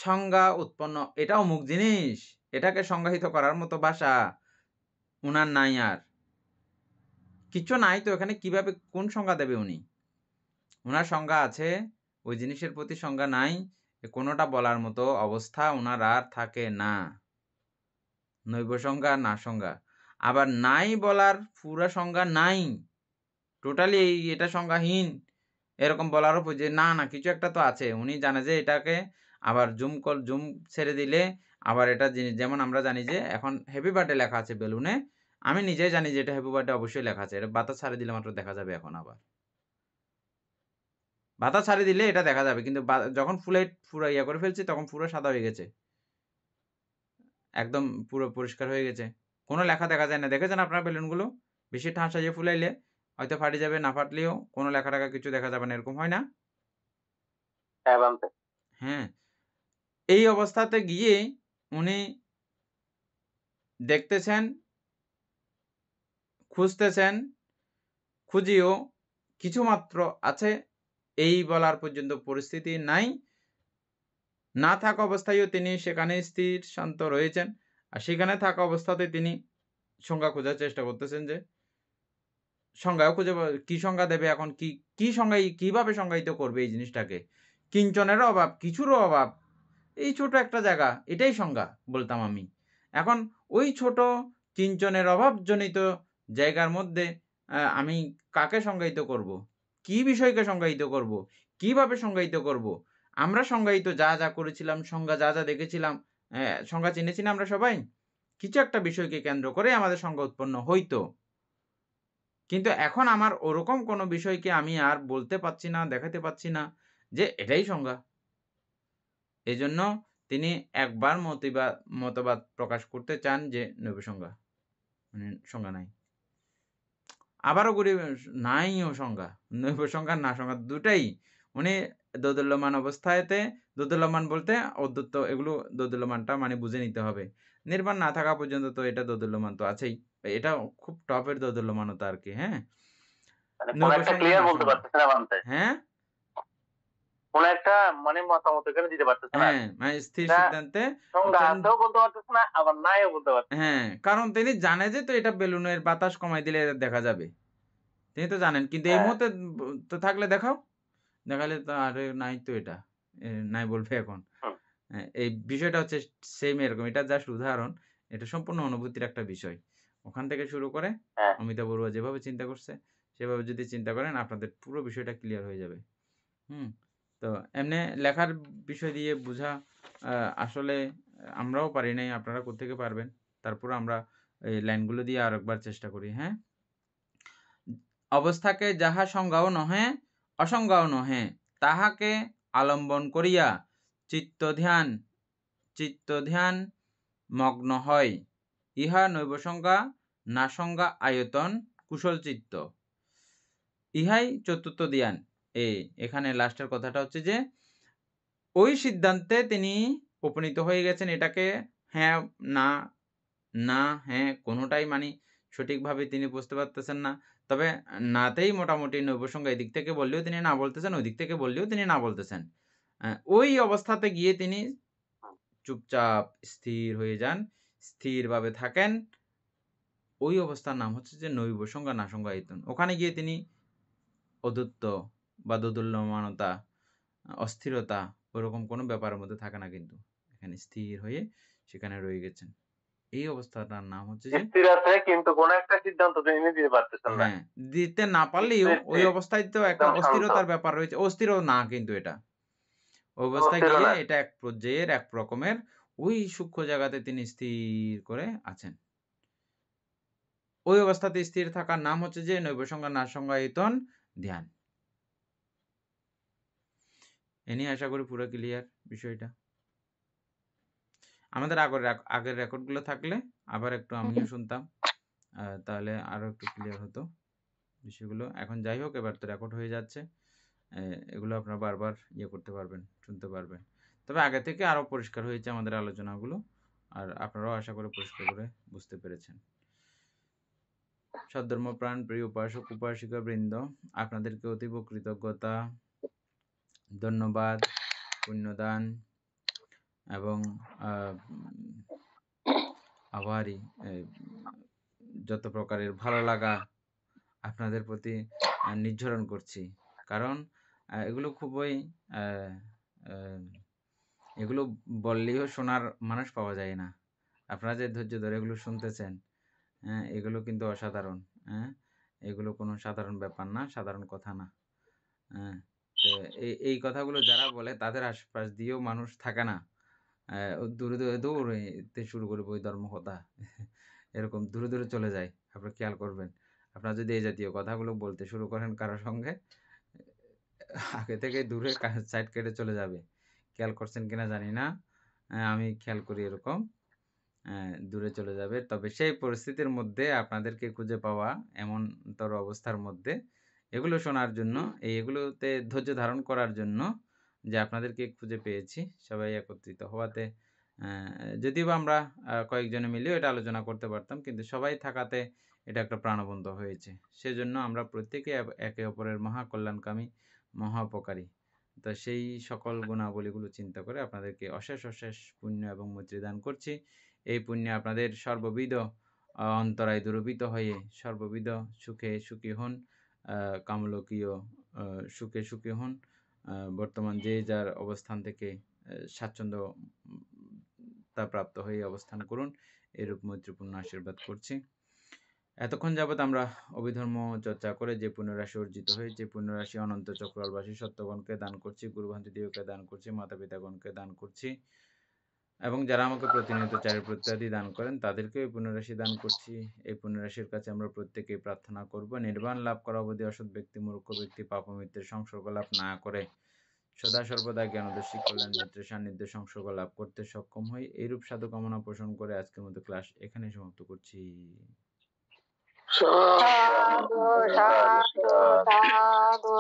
সংজ্ঞা উৎপন্ন, এটা অমুক জিনিস, এটাকে সংজ্ঞায়িত করার মতো ভাষা ওনার নাই। আর কিছু নাই তো এখানে কিভাবে কোন সংজ্ঞা দেবে উনি? ওনার সংজ্ঞা আছে, ওই জিনিসের প্রতি সংজ্ঞা নাই, কোনোটা বলার মতো অবস্থা ওনার আর থাকে না। নৈব সংজ্ঞা না সংজ্ঞা, আবার নাই বলার পুরা সংজ্ঞা নাই, টোটালি এটা সংজ্ঞাহীন এরকম বলার উপর যে না কিছু একটা তো আছে। উনি জানে যে এটাকে আবার জুম ছেড়ে দিলে আবার এটা জিনিস, যেমন আমরা জানি যে এখন হ্যাপি বার্থডে লেখা আছে বেলুনে, আমি নিজেই জানি যে এটা হ্যাপি বার্থডে অবশ্যই লেখা আছে, এটা বাতাস ছাড়ে দিলে মাত্র দেখা যাবে। এখন আবার বাতাস ছাড়ে দিলে এটা দেখা যাবে, কিন্তু যখন পুরো ইয়া করে ফেলছি তখন পুরো সাদা হয়ে গেছে, একদম পুরো পরিষ্কার হয়ে গেছে, কোনো লেখা দেখা যায় না। দেখেছেন আপনার বেলুনগুলো বেশি ঠাঁ সাজিয়ে ফুলাইলে হয়তো ফাটে যাবে, না ফাটলেও কোনো লেখা টাখা কিছু দেখা যাবে না, এরকম হয় না? হ্যাঁ, এই অবস্থাতে গিয়ে উনি দেখতেছেন, খুঁজতেছেন, খুঁজিও কিছু মাত্র আছে, এই বলার পর্যন্ত পরিস্থিতি নাই। না থাকা অবস্থায়ও তিনি সেখানে স্থির শান্ত রয়েছেন, আর সেখানে থাকা অবস্থাতে তিনি সংজ্ঞা খোঁজার চেষ্টা করতেছেন, যে সংজ্ঞাও খুঁজে কি সংজ্ঞা দেবে এখন, কি সংজ্ঞা, কিভাবে সংজ্ঞায়িত করবে এই জিনিসটাকে। কিঞ্চনেরও অভাব, কিছুরও অভাব, এই ছোট একটা জায়গা, এটাই সংজ্ঞা বলতাম আমি। এখন ওই ছোট চিন্তনের অভাবজনিত জায়গার মধ্যে আমি কাকে সংজ্ঞায়িত করব? কি বিষয়কে সংজ্ঞায়িত করব? কিভাবে সংজ্ঞায়িত করব? আমরা সংজ্ঞায়িত যা করেছিলাম, সংজ্ঞা যা দেখেছিলাম, সংজ্ঞা চিনেছি না আমরা সবাই? কিছু একটা বিষয়কে কেন্দ্র করে আমাদের সংজ্ঞা উৎপন্ন হইতো। কিন্তু এখন আমার ওরকম কোনো বিষয়কে আমি আর বলতে পারছি না, দেখাতে পারছি না যে এটাই সংজ্ঞা। এজন্য তিনি একবার মতবাদ প্রকাশ করতে চান যে নৈব সংজ্ঞা, মানে সংজ্ঞা নাই। আবারও করি, নাইও সংজ্ঞা, নৈব সংজ্ঞা না সংজ্ঞা দুটাই। উনি দোদুল্যমান অবস্থায়তে, দোদুল্যমান বলতে অদ্বৈত, এগুলো দোদুল্যমানটা মানে বুঝে নিতে হবে। নির্বাণ না থাকা পর্যন্ত তো এটা দোদুল্যমান তো আছেই। এটা খুব টপের দোদুল্যমানতা আর কি। হ্যাঁ, মানে কোন নৈব একটা সংজ্ঞা ক্লিয়ার না বলতে সংজ্ঞা। পারতেছে না মানতে, হ্যাঁ, কোন একটা মানে মতামত এখানে দিতে পারতেছে না, হ্যাঁ, মানে স্থির এটা সিদ্ধান্তে সংজ্ঞা আছেও বলতে পারতেছে না, আবার নাইও বলতে পারতেছে না। হ্যাঁ, কারণ তিনি জানে যে তো এটা বেলুনের বাতাস কমাই দিলে এটা দেখা যাবে। তিনি তো জানেন। কিন্তু এই হ্যাঁ, মুহূর্তে তো থাকলে দেখাও। দেখালে তো আরে নাই তো এটা। নাই বলবে এখন। হুম, এই বিষয়টা হচ্ছে সেম এরকম। এটা জাস্ট উদাহরণ। এটা সম্পূর্ণ অনুভূতির একটা বিষয়। ওখান থেকে শুরু করে হ্যাঁ, অমিতা বড়ুয়া যেভাবে চিন্তা করছে, সেভাবে যদি চিন্তা করেন আপনাদের পুরো বিষয়টা ক্লিয়ার হয়ে যাবে। হুম? তো এমনে লেখার বিষয় দিয়ে বুঝা আসলে আমরাও পারি নাই। আপনারা কোত্থেকে পারবেন? তারপরও আমরা এই লাইনগুলো দিয়ে আরেকবার চেষ্টা করি। হ্যাঁ? অবস্থাকে যাহা সংজ্ঞাও নহে, অসংজ্ঞাও নহে, তাহাকে আলম্বন করিয়া চিত্তধ্যান মগ্ন হয়। ইহা নৈব সংজ্ঞা, না সংজ্ঞা আয়তন, কুশল চিত্ত। ইহাই চতুর্থ ধ্যান। এখানে লাস্টের কথাটা হচ্ছে যে ওই সিদ্ধান্তে তিনি উপনীত হয়ে গেছেন। এটাকে হ্যাঁ, না, না, হ্যাঁ কোনোটাই মানে সঠিকভাবে তিনি বুঝতে পারতেছেন না। তবে নাতেই মোটামুটি নৈব সংজ্ঞা এদিক থেকে বললেও তিনি না বলতেছেন, ওইদিক থেকে বললেও তিনি না বলতেছেন। ওই অবস্থাতে গিয়ে তিনি চুপচাপ স্থির হয়ে যান, স্থিরভাবে থাকেন। ওই অবস্থার নাম হচ্ছে যে নৈব সংজ্ঞা, না সংজ্ঞা আয়তন। ওখানে গিয়ে তিনি অদ্বৈত বা দোদুল্যমানতা, অস্থিরতা ওরকম কোনো ব্যাপারের মধ্যে থাকে না, কিন্তু এখানে স্থির হয়ে সেখানে রয়ে গেছেন। এই অবস্থাটার নাম হচ্ছে যে স্থির আছে কিন্তু কোন একটা সিদ্ধান্ত তিনি দিতে পারতেছেন না, হ্যাঁ, দিতে না পারলেও ওই স্থির, অবস্থায় তো একটা একদম শান্ত, অস্থিরতার ব্যাপার রয়েছে। অস্থিরও না কিন্তু এটা। ওই অবস্থায় অস্থির গিয়ে না। এটা এক পর্যায়ের এক রকমের ওই সূক্ষ্ম জায়গাতে তিনি স্থির করে আছেন। ওই অবস্থাতে স্থির থাকার নাম হচ্ছে যে নৈব সংজ্ঞা, না সংজ্ঞা আয়তন ধ্যান। এ নিয়ে আশা করি পুরো ক্লিয়ার বিষয়টা। আমাদের আগের রেকর্ডগুলো থাকলে আবার একটু আমিও শুনতাম। তাহলে আরো একটু ক্লিয়ার হতো বিষয়গুলো। এখন যাই হোক, এবার তো রেকর্ড হয়ে যাচ্ছে। এগুলো আপনারা বারবার করতে পারবেন, শুনতে পারবেন। তবে আগে থেকে আরো পরিষ্কার হয়েছে আমাদের আলোচনাগুলো। আর আপনারাও আশা করি পরিষ্কার করে বুঝতে পেরেছেন। সদ্ধর্মপ্রাণ প্রিয় উপাসক উপাসিকা বৃন্দ, আপনাদেরকে অতীব কৃতজ্ঞতা, ধন্যবাদ, পুণ্যদান এবং আবারই যত প্রকারের ভালো লাগা আপনাদের প্রতি নির্ঝরণ করছি। কারণ এগুলো খুবই এগুলো বললেও শোনার মানুষ পাওয়া যায় না। আপনারা যে ধৈর্য ধরে এগুলো শুনতেছেন, হ্যাঁ, এগুলো কিন্তু অসাধারণ। হ্যাঁ, এগুলো কোনো সাধারণ ব্যাপার না, সাধারণ কথা না। হ্যাঁ, তো এই কথাগুলো যারা বলে তাদের আশপাশ দিয়েও মানুষ থাকে না। দূরে শুরু করবে ওই ধর্ম কথা। এরকম দূরে চলে যায়। আপনারা খেয়াল করবেন। আপনারা যদি এই জাতীয় কথাগুলো বলতে শুরু করেন কারো সঙ্গে, আগে থেকে দূরে সাইড কেটে চলে যাবে। খেয়াল করছেন কিনা জানি না। আমি খেয়াল করি এরকম। দূরে চলে যাবে। তবে সেই পরিস্থিতির মধ্যে আপনাদেরকে খুঁজে পাওয়া এমনতর অবস্থার মধ্যে এগুলো শোনার জন্য, এগুলোতে ধৈর্য ধারণ করার জন্য যে আপনাদেরকে খুঁজে পেয়েছি, সবাই একত্রিত হওয়াতে যদিওবা আমরা কয়েকজনে মিলেও এটা আলোচনা করতে পারতাম, কিন্তু সবাই থাকাতে এটা একটা প্রাণবন্ত হয়েছে। সেজন্য আমরা প্রত্যেকে একে অপরের মহাকল্যাণকামী, মহোপকারী। তো সেই সকল গুণাবলীগুলো চিন্তা করে আপনাদেরকে অশেষ পুণ্য এবং মৈত্রী দান করছি। এই পুণ্যে আপনাদের সর্ববিধ অন্তরায় দূরীভূত হয়ে সর্ববিধ সুখে সুখী হন, কামলোকীয় সুখে সুখী হন। বর্তমান যে যার অবস্থান থেকে স্বাচ্ছন্দ্যতা প্রাপ্ত হয়ে অবস্থান করুন, এরূপ মৈত্রীপূর্ণ আশীর্বাদ করছি। এতক্ষণ যাবৎ আমরা অভিধর্ম চর্চা করে যে পুণ্যরাশি অর্জিত হয়ে, যে পুণ্যরাশি অনন্ত চক্রবাসী সত্যগণকে দান করছি, গুরুভান্তিদেবকে দান করছি, মাতা পিতাগণকে দান করছি, এবং যারা আমাকে প্রতিনিয়ত চারি প্রত্যাদি দান করেন তাদেরকে এই পুণ্যরাশি দান করছি। এই পুণ্যরাশির কাছে আমরা প্রত্যেকেই প্রার্থনা করব, নির্বাণ লাভ করা অবধি অসৎ ব্যক্তি, মূর্খ ব্যক্তি পাপমিত্রের সংসর্গ লাভ না করে সদা সর্বদা জ্ঞানদর্শী কল্যাণ মিত্রের সান্নিধ্যে সংসর্গ লাভ করতে সক্ষম হই। এইরূপ সাধু কামনা পোষণ করে আজকের মতো ক্লাস এখানেই সমাপ্ত করছি। সাধু সাধু সাধু